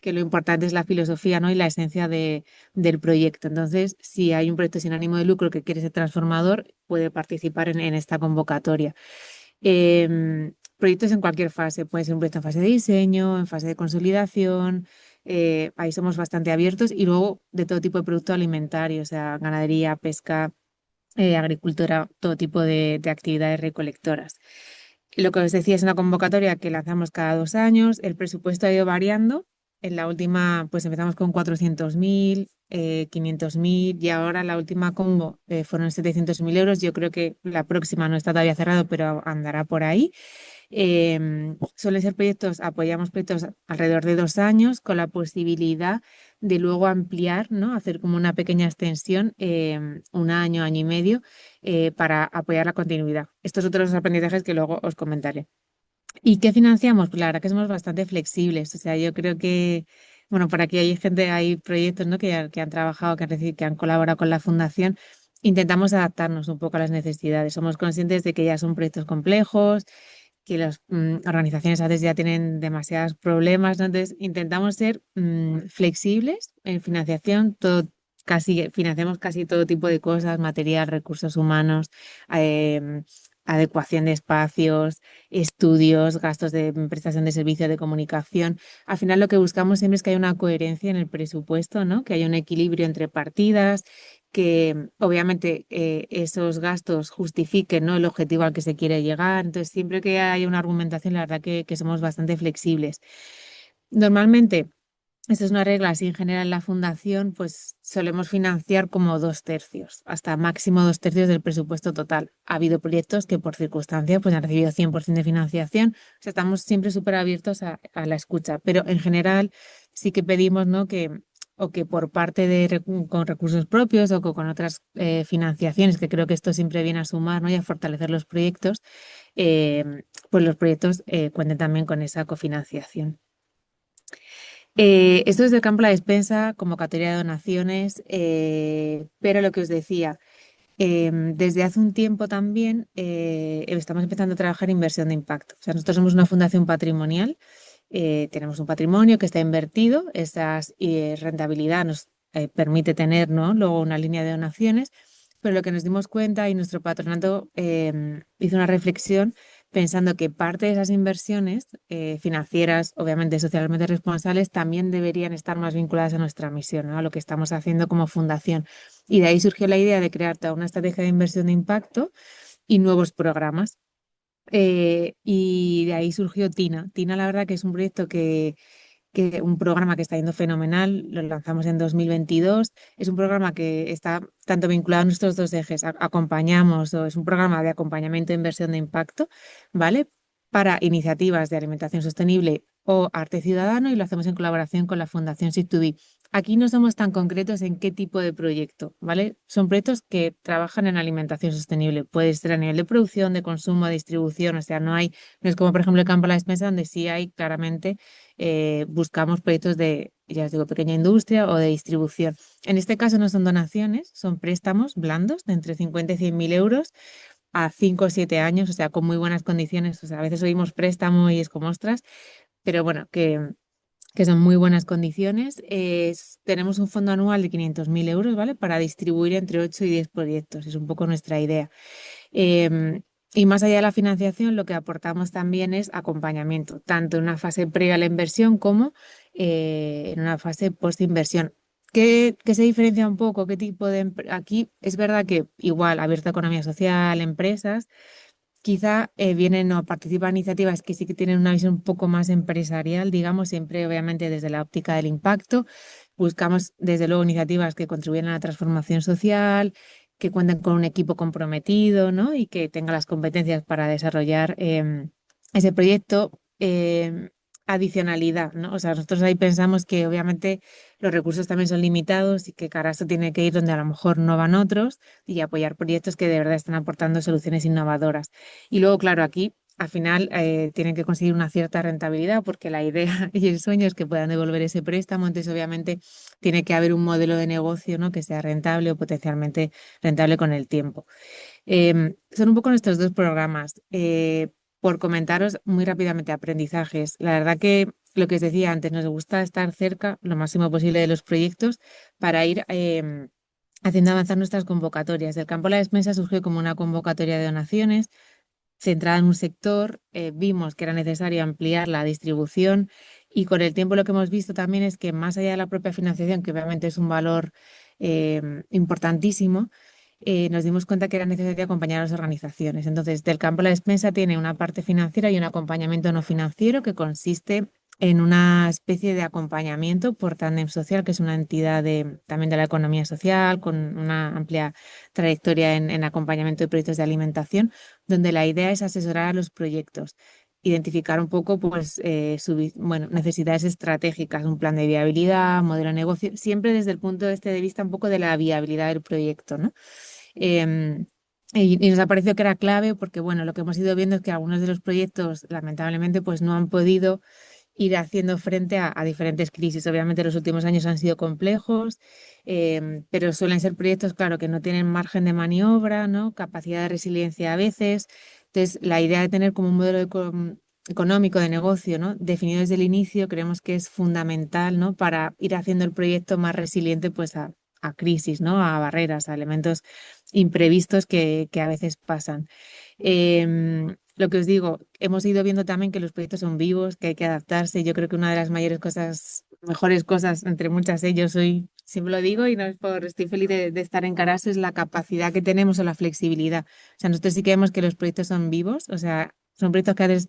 que lo importante es la filosofía, ¿no? Y la esencia del proyecto. Entonces, si hay un proyecto sin ánimo de lucro que quiere ser transformador, puede participar en esta convocatoria. Proyectos en cualquier fase, puede ser un proyecto en fase de diseño, en fase de consolidación, ahí somos bastante abiertos y luego de todo tipo de producto alimentario, o sea, ganadería, pesca, agricultura, todo tipo de actividades recolectoras. Lo que os decía es una convocatoria que lanzamos cada 2 años, el presupuesto ha ido variando. En la última, pues empezamos con 400.000, 500.000 y ahora la última combo fueron 700.000 euros. Yo creo que la próxima no está todavía cerrado, pero andará por ahí. Suelen ser proyectos, apoyamos proyectos alrededor de 2 años con la posibilidad de luego ampliar, ¿no? Hacer como una pequeña extensión, 1 año, año y medio, para apoyar la continuidad. Estos otros aprendizajes que luego os comentaré. ¿Y qué financiamos? Pues la verdad que somos bastante flexibles. O sea, yo creo que, bueno, por aquí hay gente, hay proyectos, ¿no? que han trabajado, que han colaborado con la fundación. Intentamos adaptarnos un poco a las necesidades. Somos conscientes de que ya son proyectos complejos, que las organizaciones a veces ya tienen demasiados problemas, ¿no? Entonces, intentamos ser flexibles en financiación, financiamos casi todo tipo de cosas, material, recursos humanos, em, adecuación de espacios, estudios, gastos de prestación de servicio de comunicación. Al final lo que buscamos siempre es que haya una coherencia en el presupuesto, ¿no? Que haya un equilibrio entre partidas, que obviamente esos gastos justifiquen, ¿no? El objetivo al que se quiere llegar. Entonces, siempre que haya una argumentación, la verdad que somos bastante flexibles. Normalmente, esto es una regla así en general en la fundación, pues solemos financiar como 2/3, hasta máximo 2/3 del presupuesto total. Ha habido proyectos que por circunstancia pues han recibido 100% de financiación. O sea, estamos siempre súper abiertos a la escucha, pero en general sí que pedimos, ¿no? que por parte con recursos propios o con otras financiaciones, que creo que esto siempre viene a sumar, ¿no? Y a fortalecer los proyectos, pues los proyectos cuenten también con esa cofinanciación. Esto es del campo de la despensa, convocatoria de donaciones, pero lo que os decía, desde hace un tiempo también estamos empezando a trabajar inversión de impacto. O sea, nosotros somos una fundación patrimonial, tenemos un patrimonio que está invertido, esa rentabilidad nos permite tener, ¿no? Luego una línea de donaciones, pero lo que nos dimos cuenta y nuestro patronato hizo una reflexión pensando que parte de esas inversiones financieras, obviamente socialmente responsables, también deberían estar más vinculadas a nuestra misión, ¿no? A lo que estamos haciendo como fundación. Y de ahí surgió la idea de crear toda una estrategia de inversión de impacto y nuevos programas. Y de ahí surgió Tina. Tina, la verdad que es un proyecto un programa que está yendo fenomenal, lo lanzamos en 2022, es un programa que está tanto vinculado a nuestros dos ejes, acompañamos, o es un programa de acompañamiento e inversión de impacto, ¿vale? Para iniciativas de alimentación sostenible o arte ciudadano y lo hacemos en colaboración con la Fundación Sit2B. Aquí no somos tan concretos en qué tipo de proyecto, ¿vale? Son proyectos que trabajan en alimentación sostenible, puede ser a nivel de producción, de consumo, de distribución, o sea, no es como por ejemplo el campo de la despensa donde sí hay claramente buscamos proyectos de, ya os digo, pequeña industria o de distribución. En este caso no son donaciones, son préstamos blandos de entre 50 y 100.000 euros a 5 o 7 años, o sea, con muy buenas condiciones. O sea, a veces oímos préstamo y es como ostras, pero bueno, que son muy buenas condiciones. Tenemos un fondo anual de 500.000 euros, ¿vale? Para distribuir entre 8 y 10 proyectos, es un poco nuestra idea. Y más allá de la financiación, lo que aportamos también es acompañamiento, tanto en una fase previa a la inversión como en una fase post-inversión. ¿Qué se diferencia un poco? ¿Qué tipo de aquí es verdad que igual abierta a economía social, empresas, quizá vienen o participan iniciativas que sí que tienen una visión un poco más empresarial, digamos, siempre obviamente desde la óptica del impacto. Buscamos desde luego iniciativas que contribuyan a la transformación social, que cuenten con un equipo comprometido, ¿no? Y que tenga las competencias para desarrollar ese proyecto. Adicionalidad, ¿no? O sea, nosotros ahí pensamos que obviamente los recursos también son limitados y que cara esto tiene que ir donde a lo mejor no van otros y apoyar proyectos que de verdad están aportando soluciones innovadoras. Y luego, claro, aquí al final tienen que conseguir una cierta rentabilidad porque la idea y el sueño es que puedan devolver ese préstamo, entonces obviamente tiene que haber un modelo de negocio, ¿no? Que sea rentable o potencialmente rentable con el tiempo. Son un poco nuestros dos programas. por comentaros muy rápidamente aprendizajes. La verdad que lo que os decía antes, nos gusta estar cerca lo máximo posible de los proyectos para ir haciendo avanzar nuestras convocatorias. Del campo a la despensa surgió como una convocatoria de donaciones centrada en un sector. Vimos que era necesario ampliar la distribución y con el tiempo lo que hemos visto también es que más allá de la propia financiación, que obviamente es un valor importantísimo, nos dimos cuenta que era necesario acompañar a las organizaciones. Entonces, del campo a la despensa tiene una parte financiera y un acompañamiento no financiero que consiste en una especie de acompañamiento por Tandem Social, que es una entidad también de la economía social, con una amplia trayectoria en acompañamiento de proyectos de alimentación, donde la idea es asesorar a los proyectos, identificar un poco pues, bueno, necesidades estratégicas, un plan de viabilidad, modelo de negocio, siempre desde el punto de vista un poco de la viabilidad del proyecto, ¿no? Em, y nos ha parecido que era clave porque, bueno, lo que hemos ido viendo es que algunos de los proyectos, lamentablemente, pues no han podido ir haciendo frente a diferentes crisis. Obviamente los últimos años han sido complejos, pero suelen ser proyectos, claro, que no tienen margen de maniobra, ¿no? Capacidad de resiliencia a veces. Entonces, la idea de tener como un modelo económico de negocio, ¿no? Definido desde el inicio, creemos que es fundamental, ¿no? Para ir haciendo el proyecto más resiliente, pues a crisis, ¿no? A barreras, a elementos imprevistos que a veces pasan. Lo que os digo, hemos ido viendo también que los proyectos son vivos, que hay que adaptarse. Yo creo que una de las mayores cosas, mejores cosas, entre muchas ellos, hoy siempre lo digo y no es por, estoy feliz de estar en Caraso, es la capacidad que tenemos o la flexibilidad. O sea, nosotros sí que vemos que los proyectos son vivos, o sea, son proyectos que a veces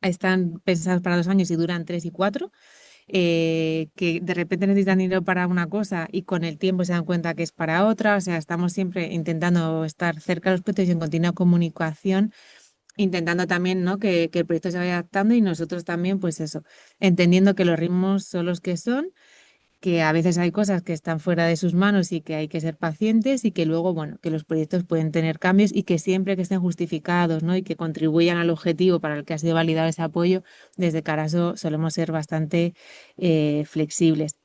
están pensados para 2 años y duran 3 y 4, que de repente necesitan dinero para una cosa y con el tiempo se dan cuenta que es para otra. O sea, estamos siempre intentando estar cerca de los proyectos y en continua comunicación, intentando también, ¿no? que el proyecto se vaya adaptando y nosotros también, pues eso, entendiendo que los ritmos son los que son, que a veces hay cosas que están fuera de sus manos y que hay que ser pacientes y que luego, bueno, que los proyectos pueden tener cambios y que siempre que estén justificados, ¿no? Y que contribuyan al objetivo para el que ha sido validado ese apoyo, desde Caraso solemos ser bastante flexibles.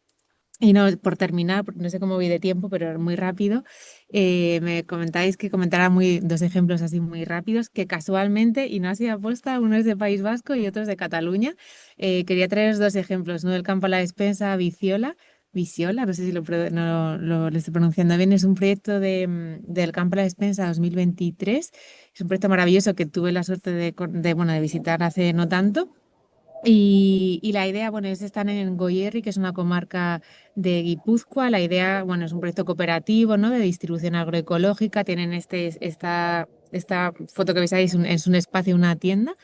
Y no, por terminar, porque no sé cómo voy de tiempo, pero muy rápido, me comentáis que comentara 2 ejemplos así muy rápidos, que casualmente, y no ha sido aposta, uno es de País Vasco y otro es de Cataluña. Quería traeros 2 ejemplos, uno del campo a la despensa, Viciola, no sé si lo estoy pronunciando bien, es un proyecto del campo a la despensa 2023, es un proyecto maravilloso que tuve la suerte bueno, de visitar hace no tanto. Y la idea, bueno, es estar en Goierri, que es una comarca de Guipúzcoa. La idea, bueno, es un proyecto cooperativo, ¿no? De distribución agroecológica. Tienen esta foto que veis ahí, es un espacio, una tienda.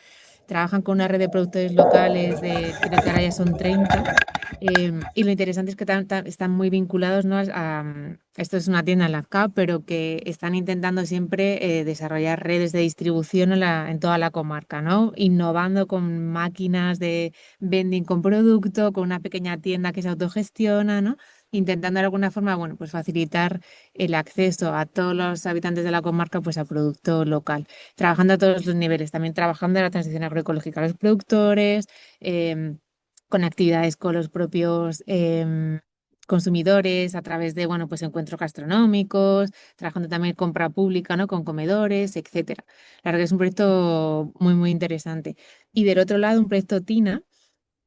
Trabajan con una red de productores locales creo que ahora ya son 30. Y lo interesante es que están muy vinculados, ¿no? Esto es una tienda en Lazcao, pero que están intentando siempre desarrollar redes de distribución en toda la comarca, ¿no? Innovando con máquinas de vending con producto, con una pequeña tienda que se autogestiona, ¿no? Intentando de alguna forma, bueno, pues facilitar el acceso a todos los habitantes de la comarca, pues a producto local, trabajando a todos los niveles, también trabajando en la transición agroecológica a los productores, con actividades con los propios consumidores a través de, bueno, pues encuentros gastronómicos, trabajando también compra pública, ¿no? Con comedores, etcétera. La verdad que es un proyecto muy, muy interesante. Y del otro lado, un proyecto TINA,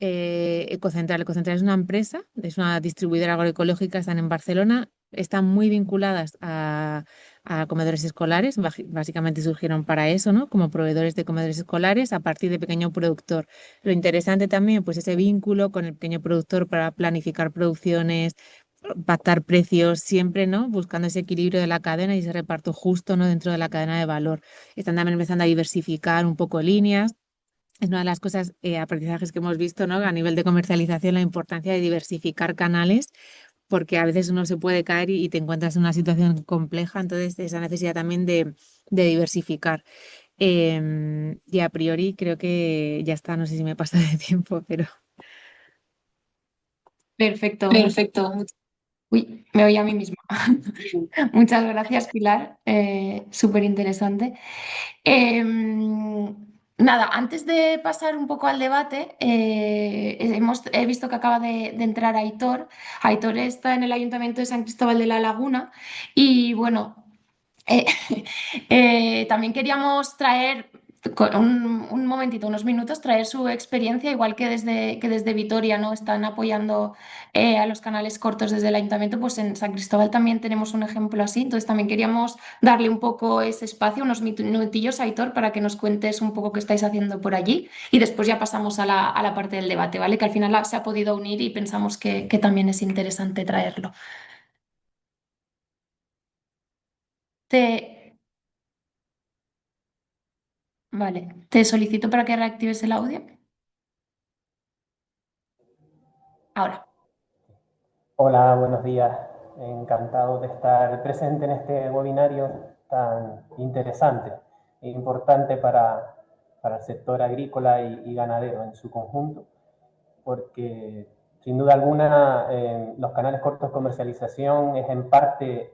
Ecocentral. Ecocentral es una empresa, es una distribuidora agroecológica, están en Barcelona, están muy vinculadas a comedores escolares, básicamente surgieron para eso, ¿no? Como proveedores de comedores escolares a partir de pequeño productor. Lo interesante también, pues ese vínculo con el pequeño productor para planificar producciones, pactar precios, siempre, ¿no? Buscando ese equilibrio de la cadena y ese reparto justo, ¿no? Dentro de la cadena de valor. Están también empezando a diversificar un poco líneas. Es una de las cosas, aprendizajes que hemos visto, ¿no? A nivel de comercialización, la importancia de diversificar canales, porque a veces uno se puede caer y te encuentras en una situación compleja, entonces esa necesidad también de diversificar. Y a priori creo que ya está, no sé si me pasa de tiempo, pero Perfecto. perfecto. Uy, me oí a mí misma. Muchas gracias, Pilar. Súper interesante. Nada, antes de pasar un poco al debate, he visto que acaba de entrar Aitor. Aitor está en el Ayuntamiento de San Cristóbal de la Laguna y bueno, eh, también queríamos traer un momentito, unos minutos, traer su experiencia, igual que desde Vitoria, ¿no? Están apoyando a los canales cortos desde el ayuntamiento, pues en San Cristóbal también tenemos un ejemplo así. Entonces también queríamos darle un poco ese espacio, unos minutillos, Aitor, para que nos cuentes un poco qué estáis haciendo por allí y después ya pasamos a la parte del debate, ¿vale? Que al final se ha podido unir y pensamos que también es interesante traerlo. Te, vale, te solicito para que reactives el audio. Ahora. Hola, buenos días. Encantado de estar presente en este webinario tan interesante e importante para el sector agrícola y ganadero en su conjunto, porque sin duda alguna los canales cortos de comercialización es en parte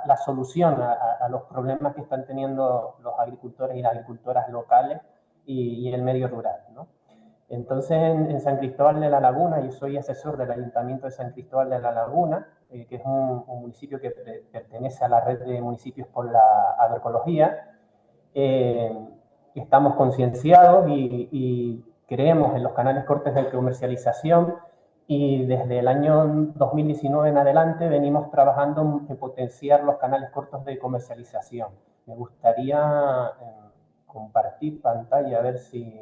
la solución a los problemas que están teniendo los agricultores y las agricultoras locales y el medio rural, ¿no? Entonces, en San Cristóbal de la Laguna, yo soy asesor del Ayuntamiento de San Cristóbal de la Laguna, que es un municipio que pertenece a la red de municipios por la agroecología. Estamos concienciados y creemos en los canales cortos de comercialización y desde el año 2019 en adelante venimos trabajando en potenciar los canales cortos de comercialización. Me gustaría compartir pantalla, a ver si...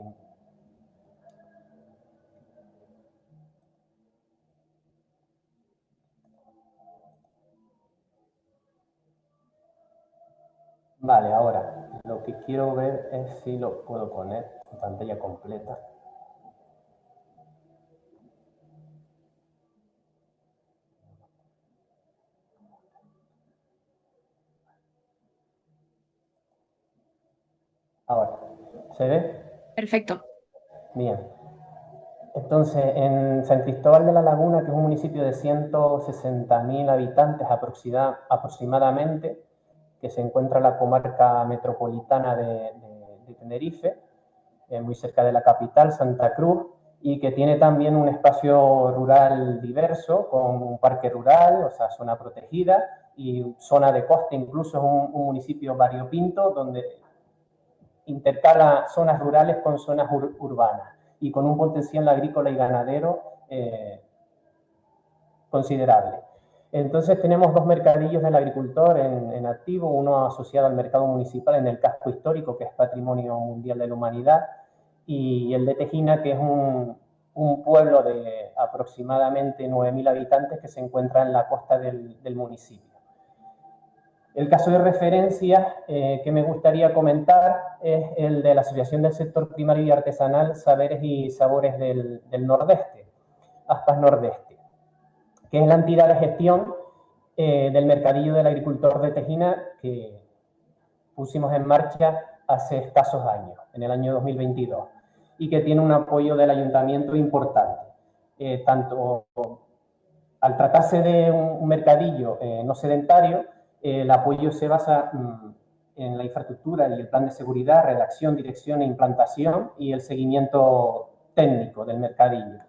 Vale, ahora lo que quiero ver es si lo puedo poner en pantalla completa. Ahora, ¿se ve? Perfecto. Bien. Entonces, en San Cristóbal de la Laguna, que es un municipio de 160.000 habitantes aproximadamente, que se encuentra en la comarca metropolitana de Tenerife, muy cerca de la capital, Santa Cruz, y que tiene también un espacio rural diverso, con un parque rural, o sea, zona protegida, y zona de costa, incluso es un municipio variopinto, donde intercala zonas rurales con zonas urbanas, y con un potencial agrícola y ganadero considerable. Entonces tenemos dos mercadillos del agricultor en activo, uno asociado al mercado municipal en el casco histórico, que es Patrimonio Mundial de la Humanidad, y el de Tejina, que es un pueblo de aproximadamente 9.000 habitantes que se encuentra en la costa del municipio. El caso de referencia que me gustaría comentar es el de la Asociación del Sector Primario y Artesanal Saberes y Sabores del Nordeste, Aspas Nordeste, que es la entidad de gestión del mercadillo del agricultor de Tejina que pusimos en marcha hace escasos años, en el año 2022, y que tiene un apoyo del ayuntamiento importante. Tanto al tratarse de un mercadillo no sedentario, el apoyo se basa en la infraestructura y el plan de seguridad, redacción, dirección e implantación y el seguimiento técnico del mercadillo.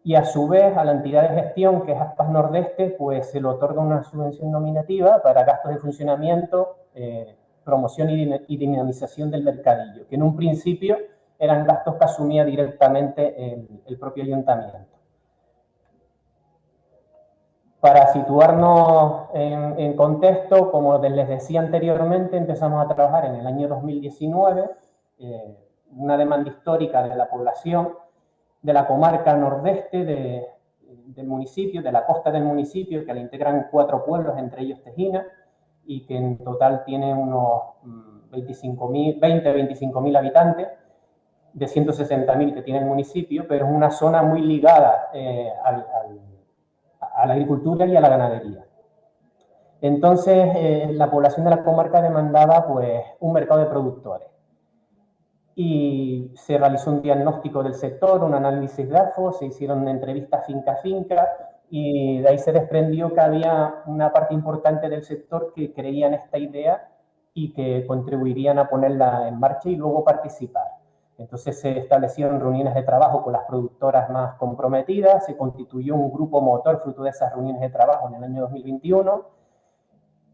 Y a su vez a la entidad de gestión, que es Aspas Nordeste, pues se le otorga una subvención nominativa para gastos de funcionamiento, promoción y dinamización del mercadillo, que en un principio eran gastos que asumía directamente el propio ayuntamiento. Para situarnos en contexto, como les decía anteriormente, empezamos a trabajar en el año 2019, una demanda histórica de la población de la comarca nordeste del municipio, de la costa del municipio, que la integran 4 pueblos, entre ellos Tejina, y que en total tiene unos 20-25.000 habitantes, de 160.000 que tiene el municipio, pero es una zona muy ligada a la agricultura y a la ganadería. Entonces, la población de la comarca demandaba pues, un mercado de productores. Y se realizó un diagnóstico del sector, un análisis de DAFO, se hicieron entrevistas finca a finca, y de ahí se desprendió que había una parte importante del sector que creía en esta idea y que contribuirían a ponerla en marcha y luego participar. Entonces se establecieron reuniones de trabajo con las productoras más comprometidas, se constituyó un grupo motor fruto de esas reuniones de trabajo en el año 2021,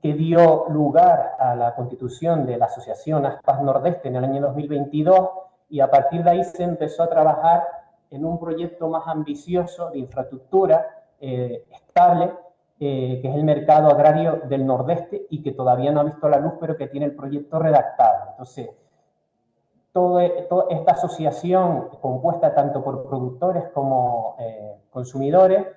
que dio lugar a la constitución de la Asociación Aspas Nordeste en el año 2022, y a partir de ahí se empezó a trabajar en un proyecto más ambicioso de infraestructura estable, que es el mercado agrario del Nordeste, y que todavía no ha visto la luz, pero que tiene el proyecto redactado. Entonces, toda esta asociación, compuesta tanto por productores como consumidores,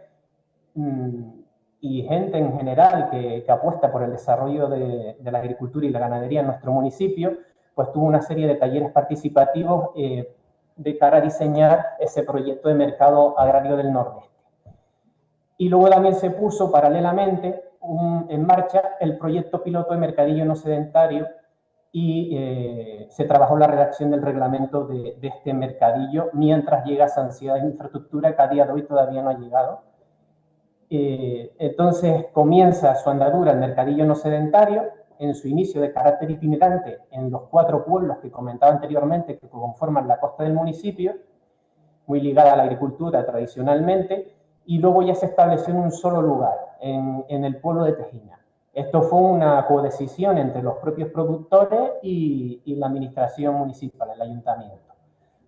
y gente en general que apuesta por el desarrollo de la agricultura y la ganadería en nuestro municipio, pues tuvo una serie de talleres participativos de cara a diseñar ese proyecto de mercado agrario del Nordeste. Y luego también se puso paralelamente en marcha el proyecto piloto de mercadillo no sedentario, y se trabajó la redacción del reglamento de este mercadillo mientras llega esa ansiedad de infraestructura que a día de hoy todavía no ha llegado. Entonces comienza su andadura el mercadillo no sedentario, en su inicio de carácter itinerante en los 4 pueblos que comentaba anteriormente que conforman la costa del municipio, muy ligada a la agricultura tradicionalmente, y luego ya se estableció en un solo lugar, en el pueblo de Tejina. Esto fue una codecisión entre los propios productores y la administración municipal, el ayuntamiento.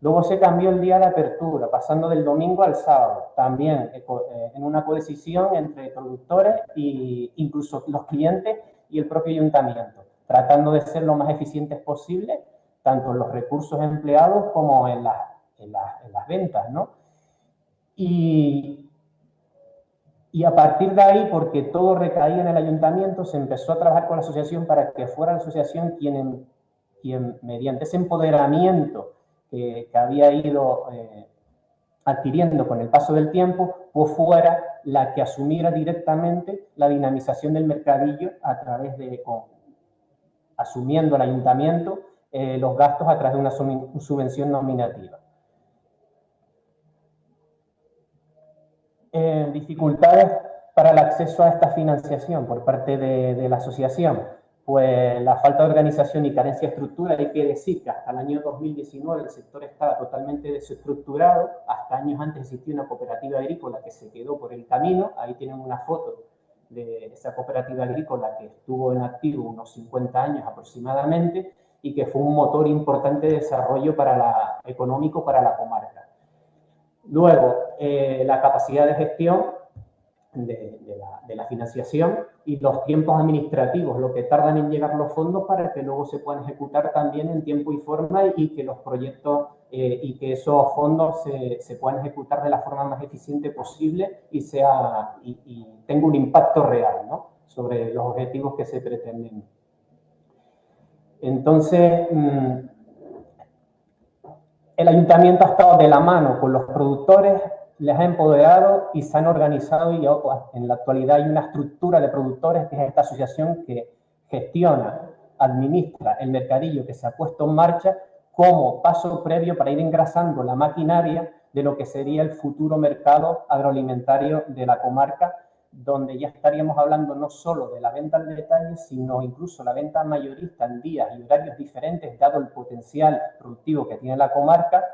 Luego se cambió el día de apertura, pasando del domingo al sábado, también en una codecisión entre productores e incluso los clientes y el propio ayuntamiento, tratando de ser lo más eficientes posible, tanto en los recursos empleados como en las ventas, ¿no? Y a partir de ahí, porque todo recaía en el ayuntamiento, se empezó a trabajar con la asociación para que fuera la asociación quien mediante ese empoderamiento que había ido adquiriendo con el paso del tiempo, pues fuera la que asumiera directamente la dinamización del mercadillo a través de, asumiendo el ayuntamiento los gastos a través de una subvención nominativa. Dificultades para el acceso a esta financiación por parte de la asociación. Pues la falta de organización y carencia de estructura. Hay que decir que hasta el año 2019 el sector estaba totalmente desestructurado. Hasta años antes existía una cooperativa agrícola que se quedó por el camino. Ahí tienen una foto de esa cooperativa agrícola que estuvo en activo unos 50 años aproximadamente y que fue un motor importante de desarrollo económico para la comarca. Luego, la capacidad de gestión de la financiación y los tiempos administrativos, lo que tardan en llegar los fondos para que luego se puedan ejecutar también en tiempo y forma, y que los proyectos y que esos fondos se puedan ejecutar de la forma más eficiente posible y tenga un impacto real, ¿no?, sobre los objetivos que se pretenden. Entonces, el ayuntamiento ha estado de la mano con los productores, les ha empoderado y se han organizado, y en la actualidad hay una estructura de productores que es esta asociación que gestiona, administra el mercadillo que se ha puesto en marcha como paso previo para ir engrasando la maquinaria de lo que sería el futuro mercado agroalimentario de la comarca, donde ya estaríamos hablando no solo de la venta al detalle, sino incluso la venta mayorista en días y horarios diferentes, dado el potencial productivo que tiene la comarca,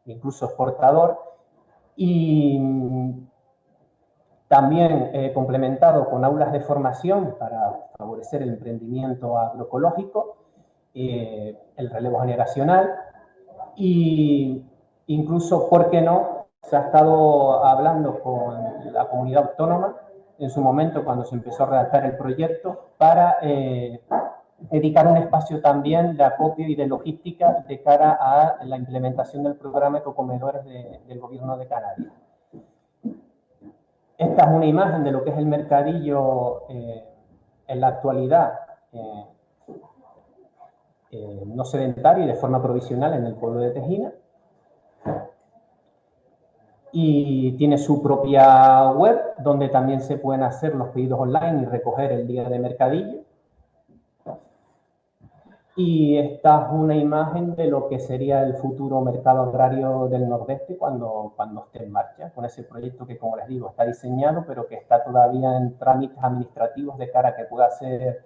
incluso exportador, y también complementado con aulas de formación para favorecer el emprendimiento agroecológico, el relevo generacional, y incluso, ¿por qué no?, se ha estado hablando con la comunidad autónoma en su momento cuando se empezó a redactar el proyecto para dedicar un espacio también de acopio y de logística de cara a la implementación del programa Ecocomedores del Gobierno de Canarias. Esta es una imagen de lo que es el mercadillo en la actualidad, no sedentario y de forma provisional en el pueblo de Tejina. Y tiene su propia web, donde también se pueden hacer los pedidos online y recoger el día de mercadillo. Y esta es una imagen de lo que sería el futuro mercado agrario del Nordeste cuando esté en marcha, con ese proyecto que, como les digo, está diseñado, pero que está todavía en trámites administrativos de cara a que pueda ser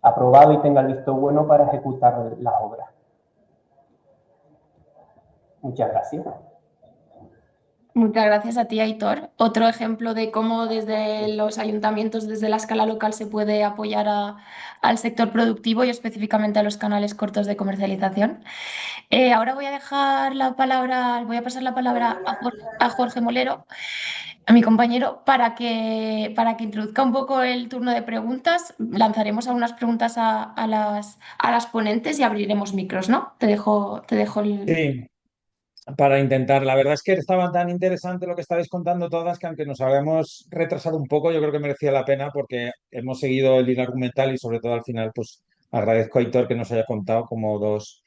aprobado y tenga el visto bueno para ejecutar las obras. Muchas gracias. Muchas gracias a ti, Aitor. Otro ejemplo de cómo desde los ayuntamientos, desde la escala local, se puede apoyar al sector productivo y específicamente a los canales cortos de comercialización. Ahora voy a pasar la palabra a Jorge Molero, a mi compañero, para que introduzca un poco el turno de preguntas. Lanzaremos algunas preguntas a las ponentes y abriremos micros, ¿no? Te dejo el... Sí, para intentar. La verdad es que estaba tan interesante lo que estabais contando todas que aunque nos habíamos retrasado un poco, yo creo que merecía la pena porque hemos seguido el hilo argumental y sobre todo al final, pues agradezco a Aitor que nos haya contado como dos.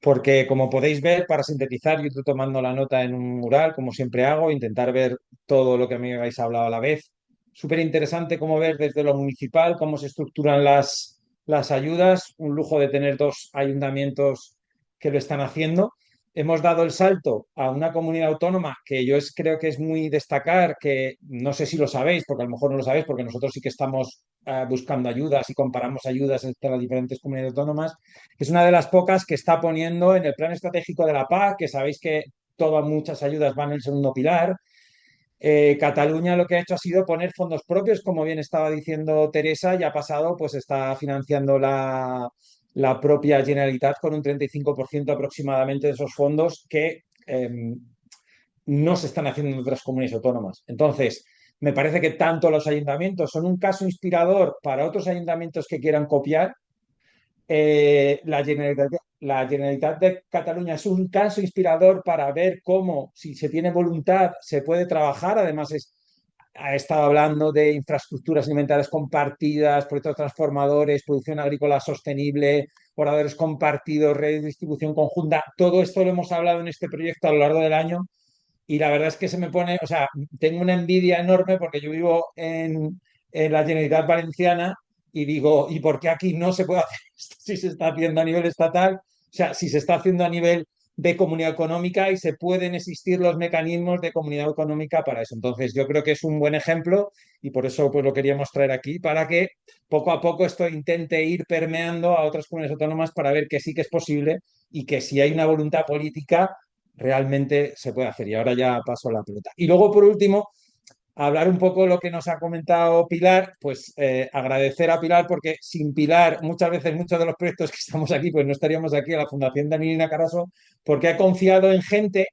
Porque como podéis ver, para sintetizar, yo estoy tomando la nota en un mural, como siempre hago, intentar ver todo lo que a mí me habéis hablado a la vez. Súper interesante cómo ver desde lo municipal cómo se estructuran las ayudas. Un lujo de tener dos ayuntamientos que lo están haciendo. Hemos dado el salto a una comunidad autónoma que creo que es muy destacar, que no sé si lo sabéis, porque a lo mejor no lo sabéis, porque nosotros sí que estamos buscando ayudas y comparamos ayudas entre las diferentes comunidades autónomas, que es una de las pocas que está poniendo en el plan estratégico de la PAC, que sabéis que muchas ayudas van en el segundo pilar. Cataluña lo que ha hecho ha sido poner fondos propios, como bien estaba diciendo Teresa, y ha pasado, pues está financiando la propia Generalitat con un 35% aproximadamente de esos fondos que no se están haciendo en otras comunidades autónomas. Entonces, me parece que tanto los ayuntamientos son un caso inspirador para otros ayuntamientos que quieran copiar. La Generalitat de Cataluña es un caso inspirador para ver cómo, si se tiene voluntad, se puede trabajar. Además, ha estado hablando de infraestructuras alimentarias compartidas, proyectos transformadores, producción agrícola sostenible, oradores compartidos, redes de distribución conjunta. Todo esto lo hemos hablado en este proyecto a lo largo del año y la verdad es que se me pone, o sea, tengo una envidia enorme porque yo vivo en la Generalitat Valenciana y digo, ¿y por qué aquí no se puede hacer esto si se está haciendo a nivel estatal? O sea, si se está haciendo a nivel de comunidad económica y se pueden existir los mecanismos de comunidad económica para eso. Entonces, yo creo que es un buen ejemplo y por eso pues lo queríamos traer aquí para que poco a poco esto intente ir permeando a otras comunidades autónomas para ver que sí que es posible y que si hay una voluntad política realmente se puede hacer. Y ahora ya paso la pelota. Y luego, por último, hablar un poco lo que nos ha comentado Pilar, pues agradecer a Pilar porque sin Pilar muchas veces muchos de los proyectos que estamos aquí, pues no estaríamos aquí a la Fundación Danielina Caraso, porque ha confiado en gente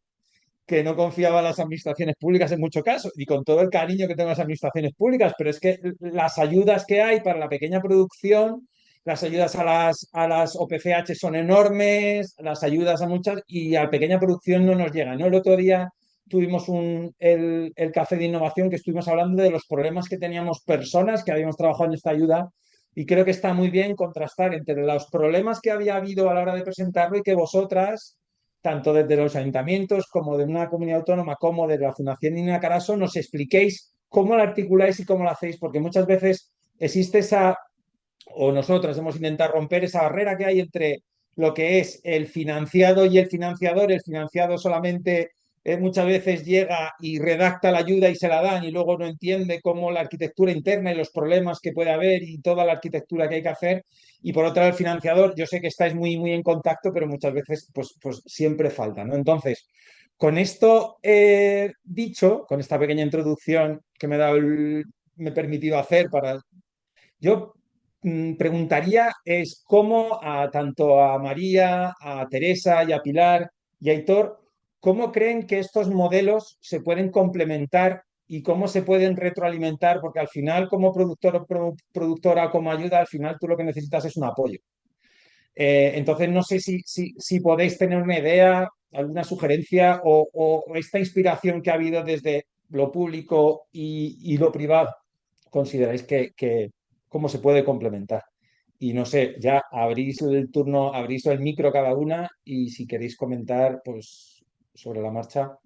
que no confiaba en las administraciones públicas en muchos casos, y con todo el cariño que tengo a las administraciones públicas, pero es que las ayudas que hay para la pequeña producción, las ayudas a las OPCH son enormes, las ayudas a muchas, y a la pequeña producción no nos llegan, ¿no? El otro día tuvimos el café de innovación que estuvimos hablando de los problemas que teníamos personas que habíamos trabajado en esta ayuda, y creo que está muy bien contrastar entre los problemas que había habido a la hora de presentarlo y que vosotras tanto desde los ayuntamientos como de una comunidad autónoma como de la Fundación Nina Caraso, nos expliquéis cómo la articuláis y cómo lo hacéis, porque muchas veces existe o nosotras hemos intentado romper esa barrera que hay entre lo que es el financiado y el financiador. El financiado solamente muchas veces llega y redacta la ayuda y se la dan y luego no entiende cómo la arquitectura interna y los problemas que puede haber y toda la arquitectura que hay que hacer. Y por otro lado, el financiador, yo sé que estáis muy, muy en contacto, pero muchas veces pues siempre falta, ¿no? Entonces, con esto dicho, con esta pequeña introducción que me he permitido hacer yo preguntaría es cómo tanto a María, a Teresa y a Pilar y a Aitor, ¿cómo creen que estos modelos se pueden complementar y cómo se pueden retroalimentar? Porque al final, como productor o productora, como ayuda, al final tú lo que necesitas es un apoyo. Entonces, no sé si podéis tener una idea, alguna sugerencia o esta inspiración que ha habido desde lo público y lo privado, consideráis que cómo se puede complementar. Y no sé, ya abrís el turno, abrís el micro cada una y si queréis comentar, pues sobre la marcha.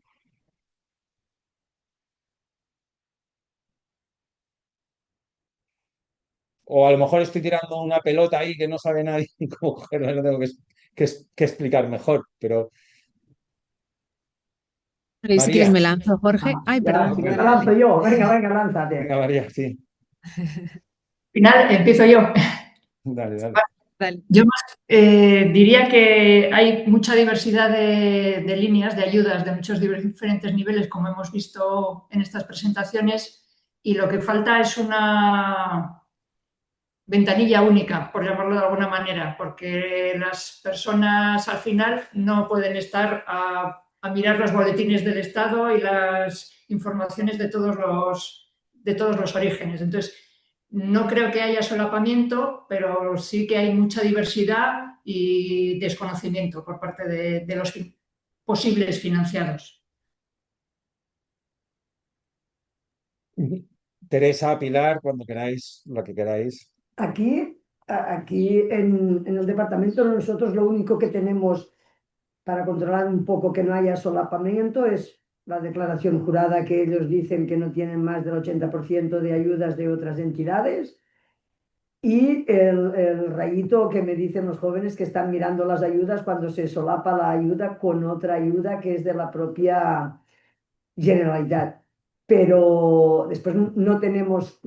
O a lo mejor estoy tirando una pelota ahí que no sabe nadie cómo cogerla, lo tengo que explicar mejor. Pero Y si quieres María, me lanzo, Jorge. Ay, Ya, perdón. si me Dale, lanzo dale. yo, venga, lánzate. venga María, sí, Al final empiezo yo. dale, dale. Dale. Yo diría que hay mucha diversidad de líneas, de ayudas de muchos diferentes niveles, como hemos visto en estas presentaciones, y lo que falta es una ventanilla única, por llamarlo de alguna manera, porque las personas al final no pueden estar a mirar los boletines del Estado y las informaciones de todos los orígenes. Entonces, no creo que haya solapamiento, pero sí que hay mucha diversidad y desconocimiento por parte de los posibles financiados. Teresa, Pilar, cuando queráis, lo que queráis. Aquí en el departamento nosotros lo único que tenemos para controlar un poco que no haya solapamiento es la declaración jurada que ellos dicen que no tienen más del 80% de ayudas de otras entidades y el rayito que me dicen los jóvenes que están mirando las ayudas cuando se solapa la ayuda con otra ayuda que es de la propia Generalitat. Pero después no tenemos,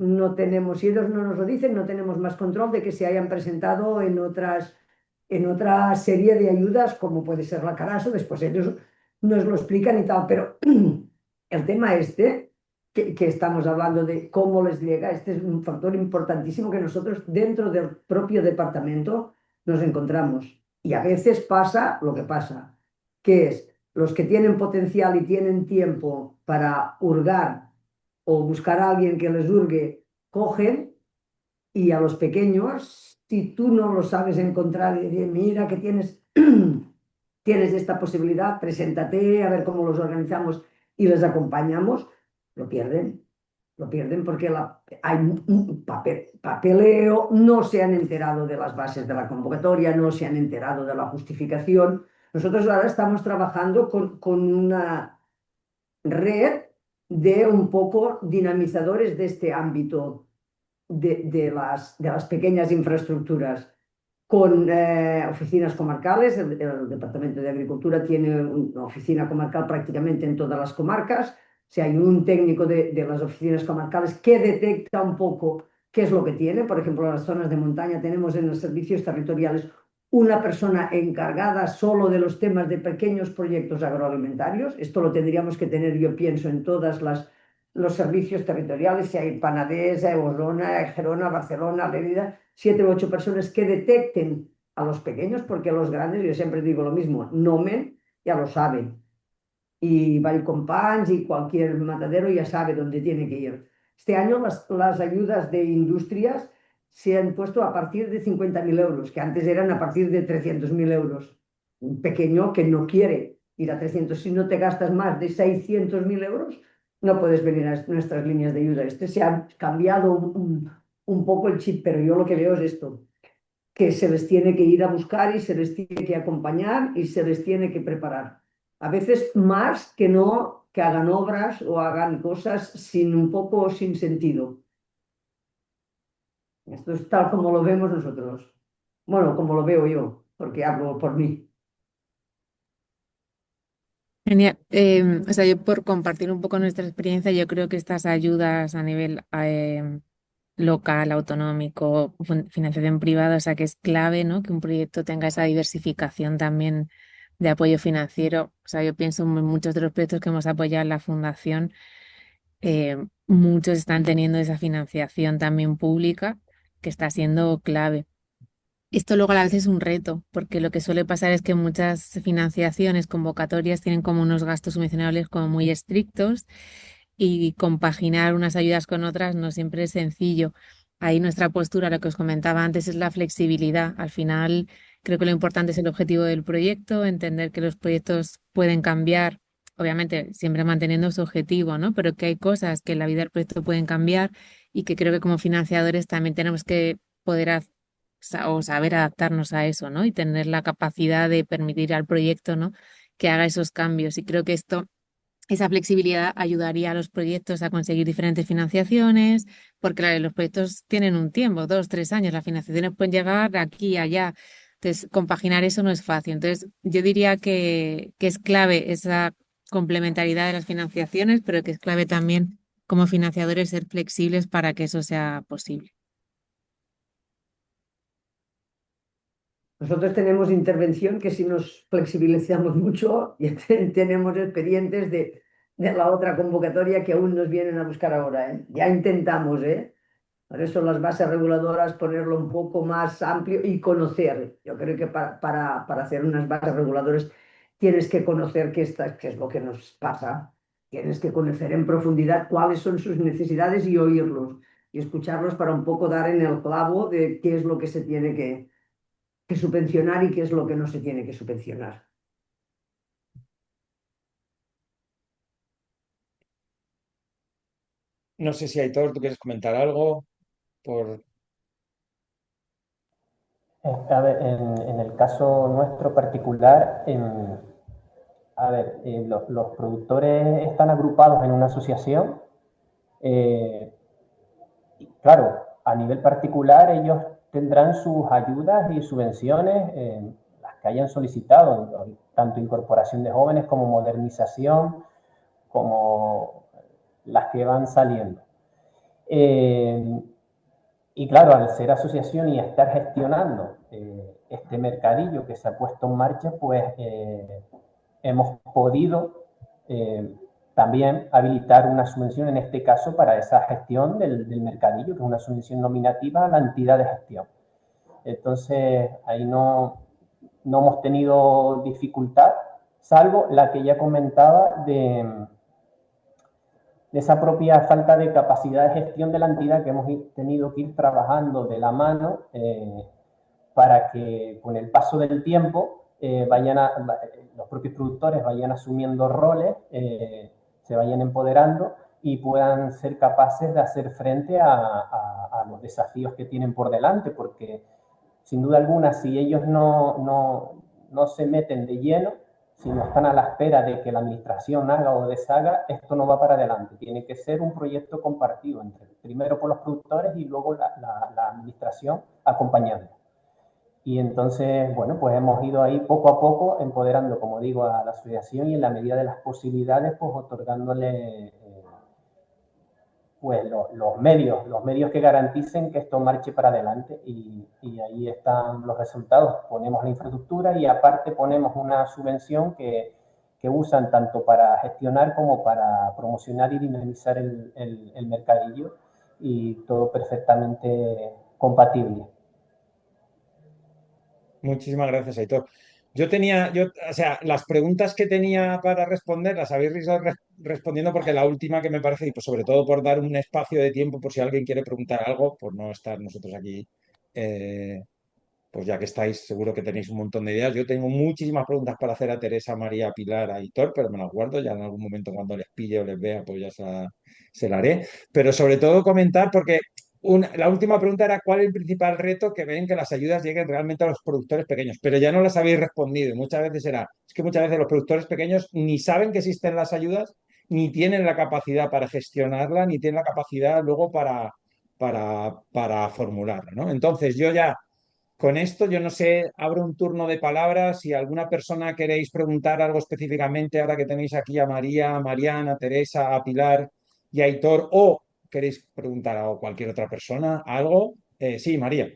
si ellos no nos lo dicen, no tenemos más control de que se hayan presentado en otra serie de ayudas, como puede ser la Caraso, después ellos nos lo explican y tal, pero el tema que estamos hablando de cómo les llega, este es un factor importantísimo que nosotros dentro del propio departamento nos encontramos. Y a veces pasa lo que pasa, que es los que tienen potencial y tienen tiempo para hurgar o buscar a alguien que les hurgue, cogen, y a los pequeños, si tú no lo sabes encontrar y decir, mira que tienes, tienes esta posibilidad, preséntate, a ver cómo los organizamos y les acompañamos, lo pierden. Lo pierden porque hay un papeleo, no se han enterado de las bases de la convocatoria, no se han enterado de la justificación. Nosotros ahora estamos trabajando con una red de un poco dinamizadores de este ámbito de las pequeñas infraestructuras, con oficinas comarcales. El Departamento de Agricultura tiene una oficina comarcal prácticamente en todas las comarcas. Si hay un técnico de las oficinas comarcales que detecta un poco qué es lo que tiene, por ejemplo, en las zonas de montaña tenemos en los servicios territoriales una persona encargada solo de los temas de pequeños proyectos agroalimentarios. Esto lo tendríamos que tener, yo pienso, en todas los servicios territoriales, si hay Penedès, Osona, Gerona, Barcelona, Lérida, 7 u 8 personas que detecten a los pequeños, porque los grandes, yo siempre digo lo mismo, nomen, ya lo saben. Y Vallcompans y cualquier matadero ya sabe dónde tiene que ir. Este año las ayudas de industrias se han puesto a partir de 50.000 euros, que antes eran a partir de 300.000 euros. Un pequeño que no quiere ir a 300, si no te gastas más de 600.000 euros, no puedes venir a nuestras líneas de ayuda. Se ha cambiado un poco el chip, pero yo lo que veo es esto, que se les tiene que ir a buscar y se les tiene que acompañar y se les tiene que preparar. A veces más que no que hagan obras o hagan cosas un poco sin sentido. Esto es tal como lo vemos nosotros. Bueno, como lo veo yo, porque hablo por mí. Genial. O sea, yo por compartir un poco nuestra experiencia, yo creo que estas ayudas a nivel local, autonómico, financiación privada, o sea, que es clave, ¿no? Que un proyecto tenga esa diversificación también de apoyo financiero. O sea, yo pienso en muchos de los proyectos que hemos apoyado en la fundación, muchos están teniendo esa financiación también pública, que está siendo clave. Esto luego a la vez es un reto, porque lo que suele pasar es que muchas financiaciones, convocatorias, tienen como unos gastos subvencionables como muy estrictos y compaginar unas ayudas con otras no siempre es sencillo. Ahí nuestra postura, lo que os comentaba antes, es la flexibilidad. Al final, creo que lo importante es el objetivo del proyecto, entender que los proyectos pueden cambiar, obviamente siempre manteniendo su objetivo, ¿no? Pero que hay cosas que en la vida del proyecto pueden cambiar y que creo que como financiadores también tenemos que poder o saber adaptarnos a eso, ¿no? Y tener la capacidad de permitir al proyecto, ¿no? Que haga esos cambios. Y creo que esa flexibilidad ayudaría a los proyectos a conseguir diferentes financiaciones, porque claro, los proyectos tienen un tiempo, 2, 3 años, las financiaciones pueden llegar de aquí y allá. Entonces, compaginar eso no es fácil. Entonces, yo diría que es clave esa complementariedad de las financiaciones, pero que es clave también como financiadores ser flexibles para que eso sea posible. Nosotros tenemos intervención que si nos flexibilizamos mucho, ya tenemos expedientes de la otra convocatoria que aún nos vienen a buscar ahora, ¿eh? Ya intentamos, ¿eh? Por eso las bases reguladoras, ponerlo un poco más amplio y conocer. Yo creo que para hacer unas bases reguladoras tienes que conocer qué es lo que nos pasa. Tienes que conocer en profundidad cuáles son sus necesidades y oírlos y escucharlos para un poco dar en el clavo de qué es lo que se tiene que subvencionar y qué es lo que no se tiene que subvencionar. No sé si Aitor, ¿tú quieres comentar algo? Por... A ver, en el caso nuestro particular, a ver, los productores están agrupados en una asociación. Y claro, a nivel particular ellos tendrán sus ayudas y subvenciones, las que hayan solicitado, tanto incorporación de jóvenes como modernización, como las que van saliendo. Y claro, al ser asociación y estar gestionando este mercadillo que se ha puesto en marcha, pues hemos podido también habilitar una subvención, en este caso, para esa gestión del mercadillo, que es una subvención nominativa a la entidad de gestión. Entonces, ahí no hemos tenido dificultad, salvo la que ya comentaba de esa propia falta de capacidad de gestión de la entidad que hemos tenido que ir trabajando de la mano para que con el paso del tiempo los propios productores vayan asumiendo roles, se vayan empoderando y puedan ser capaces de hacer frente a los desafíos que tienen por delante, porque sin duda alguna, si ellos no se meten de lleno, si no están a la espera de que la administración haga o deshaga, esto no va para adelante. Tiene que ser un proyecto compartido, primero por los productores y luego la administración acompañando. Y entonces, bueno, pues hemos ido ahí poco a poco empoderando, como digo, a la asociación y en la medida de las posibilidades, pues otorgándole pues los medios que garanticen que esto marche para adelante y ahí están los resultados. Ponemos la infraestructura y aparte ponemos una subvención que usan tanto para gestionar como para promocionar y dinamizar el mercadillo y todo perfectamente compatible. Muchísimas gracias, Aitor. O sea, las preguntas que tenía para responder las habéis ido respondiendo porque la última que me parece, y pues sobre todo por dar un espacio de tiempo por si alguien quiere preguntar algo, por no estar nosotros aquí, eh, pues ya que estáis, seguro que tenéis un montón de ideas. Yo tengo muchísimas preguntas para hacer a Teresa, María, Pilar, a Aitor, pero me las guardo ya en algún momento cuando les pille o les vea, pues ya se la haré. Pero sobre todo comentar, porque la última pregunta era cuál es el principal reto que ven que las ayudas lleguen realmente a los productores pequeños, pero ya no las habéis respondido. Y muchas veces es que muchas veces los productores pequeños ni saben que existen las ayudas, ni tienen la capacidad para gestionarla, ni tienen la capacidad luego para formularla, ¿no? Entonces yo ya con esto, yo no sé, abro un turno de palabras. Si alguna persona queréis preguntar algo específicamente, ahora que tenéis aquí a María, a Mariana, a Teresa, a Pilar y a Aitor, o queréis preguntar a cualquier otra persona algo, sí, María.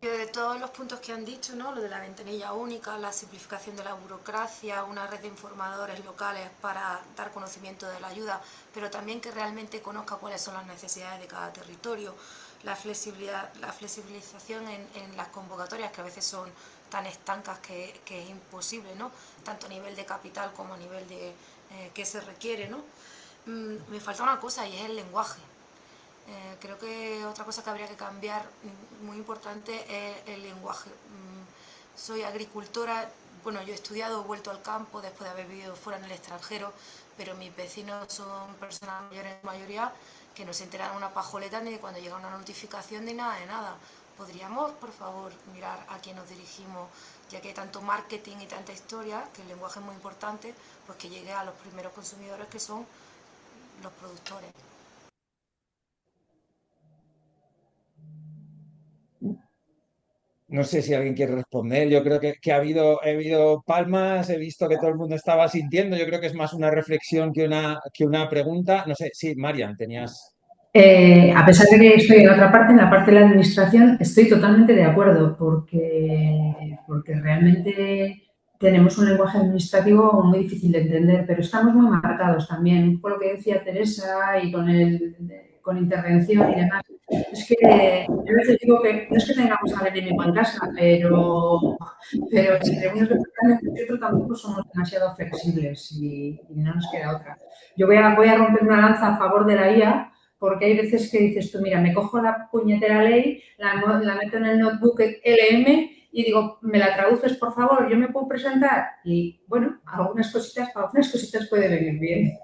De todos los puntos que han dicho, ¿no? Lo de la ventanilla única, la simplificación de la burocracia, una red de informadores locales para dar conocimiento de la ayuda, pero también que realmente conozca cuáles son las necesidades de cada territorio, la flexibilización en las convocatorias, que a veces son tan estancas que es imposible, ¿no? Tanto a nivel de capital como a nivel de qué se requiere, ¿no? Me falta una cosa y es el lenguaje. Creo que otra cosa que habría que cambiar muy importante es el lenguaje. Soy agricultora, bueno, yo he estudiado, he vuelto al campo después de haber vivido fuera en el extranjero, pero mis vecinos son personas mayores en mayoría que no se enteran una pajoleta ni de cuando llega una notificación ni nada de nada. ¿Podríamos, por favor, mirar a quién nos dirigimos, ya que hay tanto marketing y tanta historia, que el lenguaje es muy importante, pues que llegue a los primeros consumidores que son los productores? No sé si alguien quiere responder. Yo creo que ha habido palmas, he visto que todo el mundo estaba sintiendo. Yo creo que es más una reflexión que una pregunta. No sé, sí, Marian, tenías. A pesar de que estoy en la otra parte, en la parte de la administración, estoy totalmente de acuerdo porque realmente tenemos un lenguaje administrativo muy difícil de entender, pero estamos muy marcados también, por lo que decía Teresa y con intervención y demás. Es que yo a veces digo que no es que tengamos al enemigo en casa, pero entre unos departamentos y otros tampoco somos demasiado flexibles y no nos queda otra. Yo voy a romper una lanza a favor de la IA, porque hay veces que dices tú, mira, me cojo la puñetera ley, la meto en el notebook LM y digo, ¿me la traduces, por favor? ¿Yo me puedo presentar? Y bueno, para algunas cositas puede venir bien.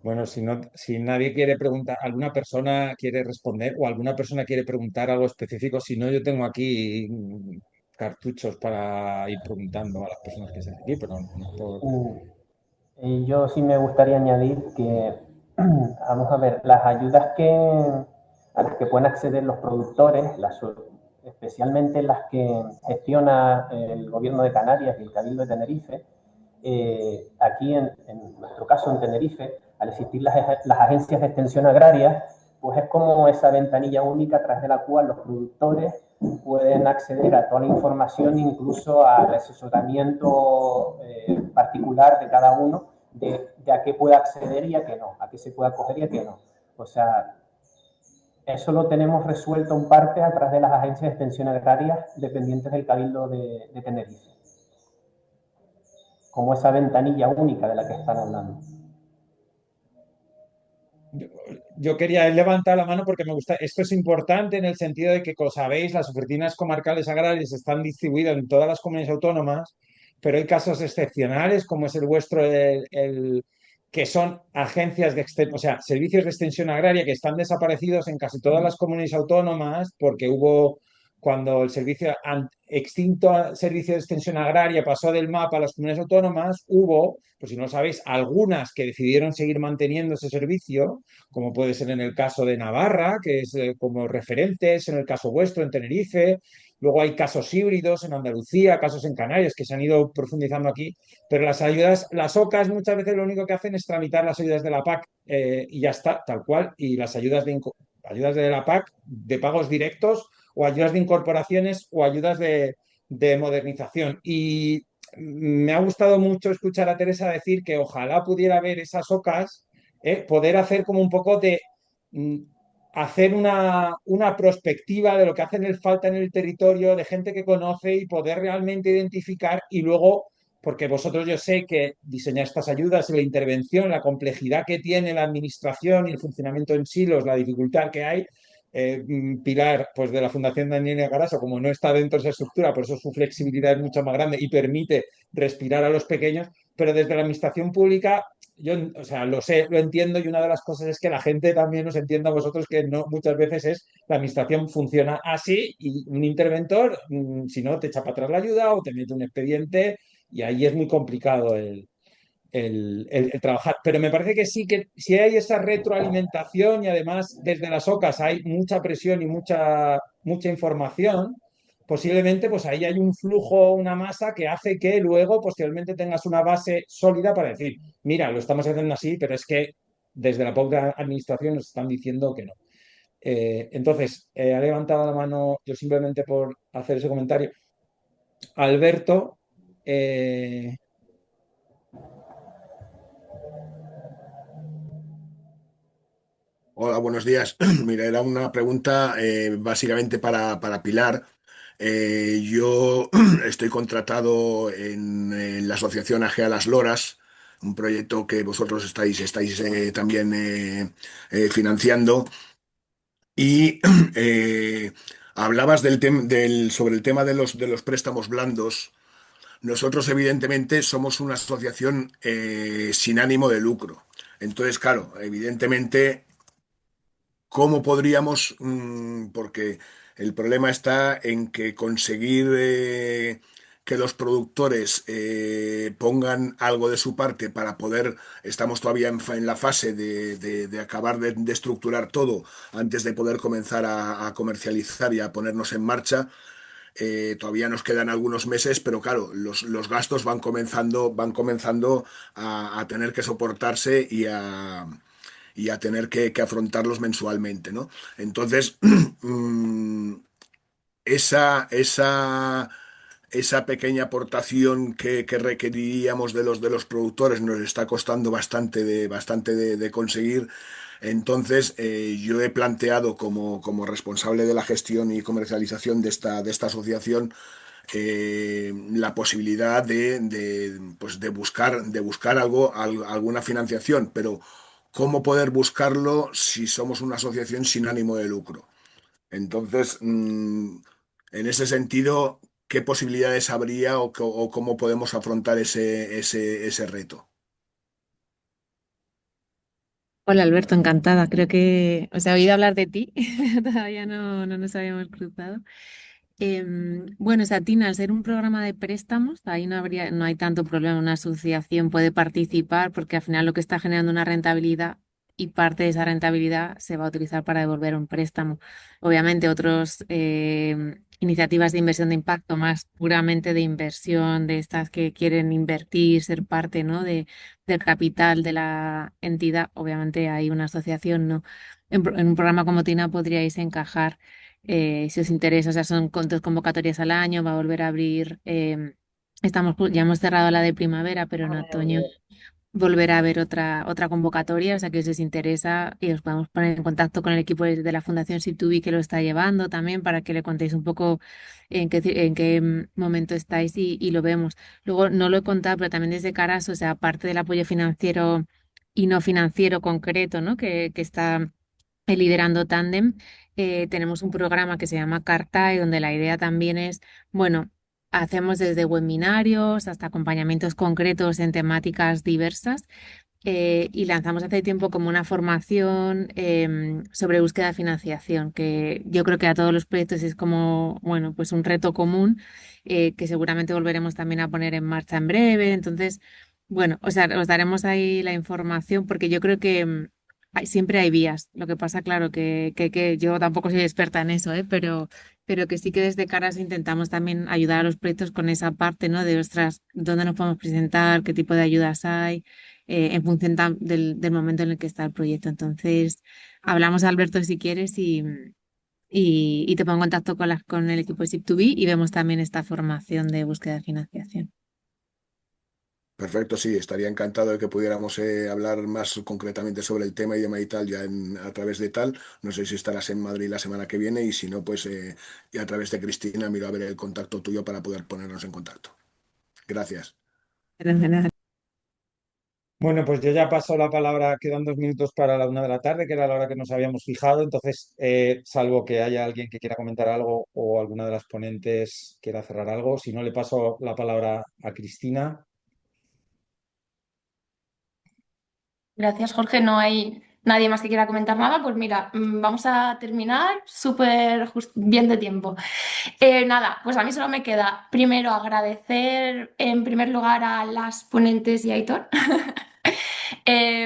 Bueno, si nadie quiere preguntar, alguna persona quiere responder o alguna persona quiere preguntar algo específico, si no, yo tengo aquí cartuchos para ir preguntando a las personas que están aquí, pero no por... Yo sí me gustaría añadir que, vamos a ver, las ayudas a las que pueden acceder los productores, especialmente las que gestiona el Gobierno de Canarias y el Cabildo de Tenerife, aquí en nuestro caso en Tenerife, al existir las agencias de extensión agraria, pues es como esa ventanilla única a través de la cual los productores pueden acceder a toda la información, incluso al asesoramiento particular de cada uno, de a qué puede acceder y a qué no, a qué se puede acoger y a qué no. O sea, eso lo tenemos resuelto en parte a través de las agencias de extensión agraria dependientes del Cabildo de Tenerife, como esa ventanilla única de la que están hablando. Yo quería levantar la mano porque me gusta. Esto es importante en el sentido de que, como sabéis, las oficinas comarcales agrarias están distribuidas en todas las comunidades autónomas, pero hay casos excepcionales, como es el vuestro, que son agencias o sea, servicios de extensión agraria que están desaparecidos en casi todas las comunidades autónomas porque hubo, cuando el extinto servicio de extensión agraria pasó del mapa a las comunidades autónomas, hubo, pues si no lo sabéis, algunas que decidieron seguir manteniendo ese servicio, como puede ser en el caso de Navarra, que es como referentes, en el caso vuestro, en Tenerife. Luego hay casos híbridos en Andalucía, casos en Canarias, que se han ido profundizando aquí. Pero las ayudas, las OCAs muchas veces lo único que hacen es tramitar las ayudas de la PAC y ya está, tal cual. Y las ayudas de la PAC de pagos directos o ayudas de incorporaciones o ayudas de modernización. Y me ha gustado mucho escuchar a Teresa decir que ojalá pudiera haber esas OCAs, poder hacer como un poco de hacer una prospectiva de lo que hacen falta en el territorio, de gente que conoce y poder realmente identificar y luego, porque vosotros yo sé que diseñar estas ayudas y la intervención, la complejidad que tiene la administración y el funcionamiento en silos, la dificultad que hay. Pilar, pues de la Fundación Daniela Garaso, como no está dentro de esa estructura, por eso su flexibilidad es mucho más grande y permite respirar a los pequeños, pero desde la administración pública yo, o sea, lo sé, lo entiendo y una de las cosas es que la gente también os entienda a vosotros que no muchas veces es la administración funciona así y un interventor, si no, te echa para atrás la ayuda o te mete un expediente y ahí es muy complicado el trabajar. Pero me parece que sí que si hay esa retroalimentación y además desde las OCAs hay mucha presión y mucha información, posiblemente pues ahí hay un flujo, una masa que hace que luego posteriormente tengas una base sólida para decir, mira, lo estamos haciendo así, pero es que desde la propia administración nos están diciendo que no. Entonces, ha levantado la mano yo simplemente por hacer ese comentario. Alberto, Hola, buenos días. Mira, era una pregunta básicamente para Pilar. Yo estoy contratado en la asociación AGEA Las Loras, un proyecto que vosotros estáis también financiando. Y hablabas sobre el tema de los préstamos blandos. Nosotros, evidentemente, somos una asociación sin ánimo de lucro. Entonces, claro, evidentemente. ¿Cómo podríamos? Porque el problema está en que conseguir que los productores pongan algo de su parte para poder, estamos todavía en la fase de acabar de estructurar todo antes de poder comenzar a comercializar y a ponernos en marcha. Todavía nos quedan algunos meses, pero claro, los gastos van comenzando a tener que soportarse y a tener que afrontarlos mensualmente, ¿no? Entonces, esa esa pequeña aportación que requeriríamos de los productores nos está costando bastante de conseguir. Entonces, yo he planteado como responsable de la gestión y comercialización de esta asociación la posibilidad pues de buscar alguna financiación, pero ¿cómo poder buscarlo si somos una asociación sin ánimo de lucro? Entonces, en ese sentido, ¿qué posibilidades habría o cómo podemos afrontar ese reto? Hola Alberto, encantada. Creo que os he oído hablar de ti, todavía no nos habíamos cruzado. Bueno, Satina, al ser un programa de préstamos, ahí no hay tanto problema. Una asociación puede participar porque al final lo que está generando una rentabilidad y parte de esa rentabilidad se va a utilizar para devolver un préstamo. Obviamente, otras iniciativas de inversión de impacto, más puramente de inversión, de estas que quieren invertir, ser parte, ¿no? del capital de la entidad, obviamente hay una asociación, ¿no? En un programa como Tina podríais encajar si os interesa, o sea, son dos convocatorias al año, va a volver a abrir, ya hemos cerrado la de primavera, pero en otoño volverá a haber otra convocatoria, o sea que si os interesa y os podemos poner en contacto con el equipo de la Fundación Sip2B que lo está llevando también para que le contéis un poco en qué momento estáis y lo vemos. Luego, no lo he contado, pero también desde Caras, o sea, aparte del apoyo financiero y no financiero concreto, ¿no? que está liderando Tandem, tenemos un programa que se llama Cartai, donde la idea también es, bueno, hacemos desde webinarios hasta acompañamientos concretos en temáticas diversas y lanzamos hace tiempo como una formación sobre búsqueda de financiación, que yo creo que a todos los proyectos es como, bueno, pues un reto común que seguramente volveremos también a poner en marcha en breve. Entonces, bueno, o sea, os daremos ahí la información porque yo creo que siempre hay vías. Lo que pasa, claro, que yo tampoco soy experta en eso, pero que sí que desde Caras intentamos también ayudar a los proyectos con esa parte, ¿no? De, ostras, ¿dónde nos podemos presentar? ¿Qué tipo de ayudas hay? En función del momento en el que está el proyecto. Entonces, hablamos, Alberto, si quieres, y te pongo en contacto con el equipo de Sip2B y vemos también esta formación de búsqueda de financiación. Perfecto, sí, estaría encantado de que pudiéramos hablar más concretamente sobre el tema y demás y tal, ya a través de tal. No sé si estarás en Madrid la semana que viene y si no, pues y a través de Cristina miro a ver el contacto tuyo para poder ponernos en contacto. Gracias. Fenomenal. Bueno, pues yo ya paso la palabra, quedan 2 minutos para la 1 de la tarde, que era la hora que nos habíamos fijado. Entonces, salvo que haya alguien que quiera comentar algo o alguna de las ponentes quiera cerrar algo, si no, le paso la palabra a Cristina. Gracias, Jorge. No hay nadie más que quiera comentar nada. Pues mira, vamos a terminar súper bien de tiempo. Nada, pues a mí solo me queda primero agradecer en primer lugar a las ponentes y a Aitor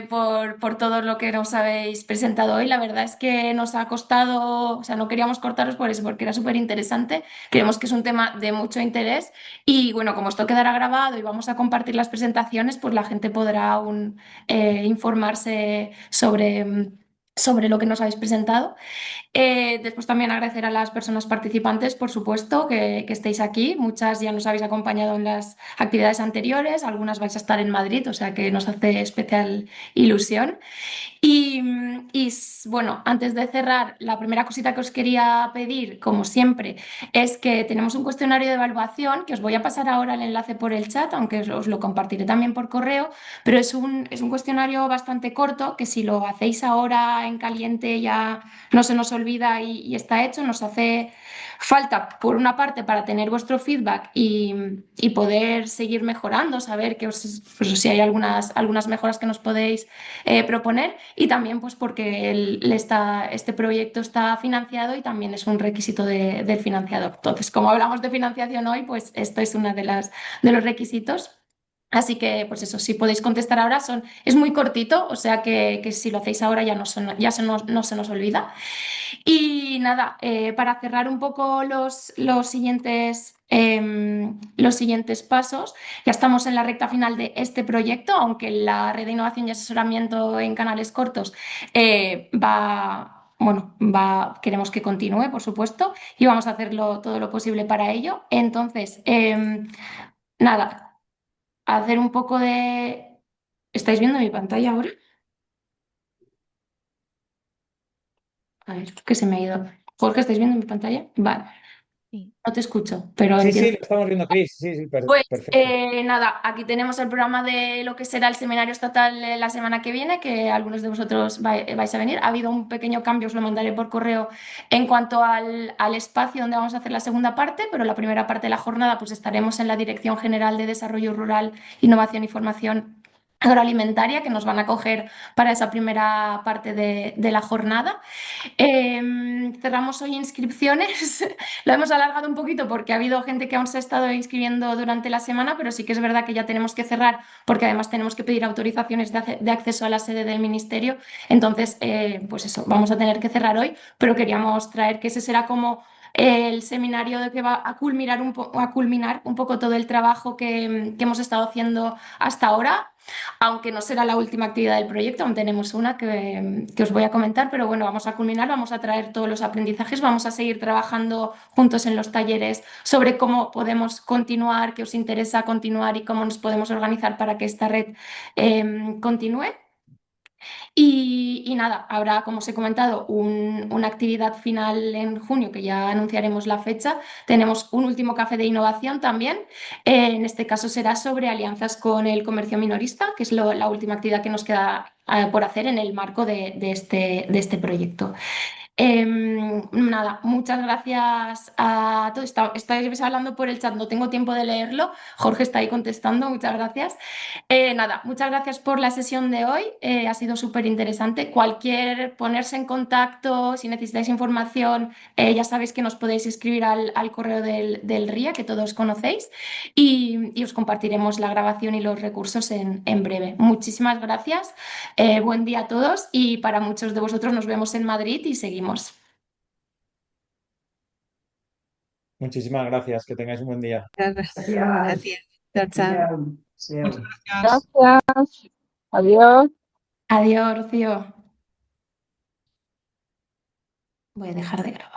por todo lo que nos habéis presentado hoy. La verdad es que nos ha costado, o sea, no queríamos cortaros por eso, porque era súper interesante. Creemos que es un tema de mucho interés y bueno, como esto quedará grabado y vamos a compartir las presentaciones, pues la gente podrá aún informarse sobre lo que nos habéis presentado. Después también agradecer a las personas participantes, por supuesto, que estéis aquí. Muchas ya nos habéis acompañado en las actividades anteriores, algunas vais a estar en Madrid, o sea que nos hace especial ilusión. Bueno, antes de cerrar, la primera cosita que os quería pedir, como siempre, es que tenemos un cuestionario de evaluación que os voy a pasar ahora el enlace por el chat, aunque os lo compartiré también por correo, pero es un cuestionario bastante corto que si lo hacéis ahora en caliente ya no se nos olvida y está hecho. Nos hace falta, por una parte, para tener vuestro feedback y poder seguir mejorando, saber pues, si hay algunas mejoras que nos podéis proponer y también pues porque este proyecto está financiado y también es un requisito del financiador. Entonces, como hablamos de financiación hoy, pues esto es una de los requisitos. Así que, pues eso, si podéis contestar ahora, es muy cortito, o sea que si lo hacéis ahora ya no se nos olvida. Y nada, para cerrar un poco los siguientes pasos, ya estamos en la recta final de este proyecto, aunque la red de innovación y asesoramiento en canales cortos queremos que continúe, por supuesto, y vamos a hacerlo todo lo posible para ello. Entonces, nada, hacer un poco de... ¿Estáis viendo mi pantalla ahora? A ver, que se me ha ido. Jorge, ¿estáis viendo mi pantalla? Vale, Sí. no te escucho, pero Sí, entiendo. sí, lo estamos viendo, Cris. Sí, sí, Pues perfecto. nada, aquí tenemos el programa de lo que será el seminario estatal la semana que viene, que algunos de vosotros vais a venir. Ha habido un pequeño cambio, os lo mandaré por correo en cuanto al espacio donde vamos a hacer la segunda parte, pero la primera parte de la jornada pues estaremos en la Dirección General de Desarrollo Rural, Innovación y Formación Agroalimentaria, que nos van a acoger para esa primera parte de la jornada. Cerramos hoy inscripciones. Lo hemos alargado un poquito porque ha habido gente que aún se ha estado inscribiendo durante la semana, pero sí que es verdad que ya tenemos que cerrar porque además tenemos que pedir autorizaciones de acceso a la sede del ministerio. Entonces, pues eso, vamos a tener que cerrar hoy, pero queríamos traer que ese será como el seminario de que va a culminar a culminar un poco todo el trabajo que hemos estado haciendo hasta ahora. Aunque no será la última actividad del proyecto, aún tenemos una que os voy a comentar, pero bueno, vamos a culminar, vamos a traer todos los aprendizajes, vamos a seguir trabajando juntos en los talleres sobre cómo podemos continuar, qué os interesa continuar y cómo nos podemos organizar para que esta red continúe. Y nada, habrá, como os he comentado, una actividad final en junio, que ya anunciaremos la fecha. Tenemos un último café de innovación también. En este caso será sobre alianzas con el comercio minorista, que es la última actividad que nos queda por hacer en el marco de este proyecto. Nada, muchas gracias a todos. Estáis hablando por el chat, no tengo tiempo de leerlo. Jorge está ahí contestando, muchas gracias. Nada, muchas gracias por la sesión de hoy. Ha sido súper interesante. Ponerse en contacto, si necesitáis información, ya sabéis que nos podéis escribir al correo del RIA, que todos conocéis, y os compartiremos la grabación y los recursos en breve. Muchísimas gracias. Buen día a todos y para muchos de vosotros nos vemos en Madrid y seguimos. Muchísimas gracias. Que tengáis un buen día. Gracias. Gracias. Chao, chao. Adeu. Muchas Adeu. gracias. Gracias. Adiós. Adiós, Rocío. Voy a dejar de grabar.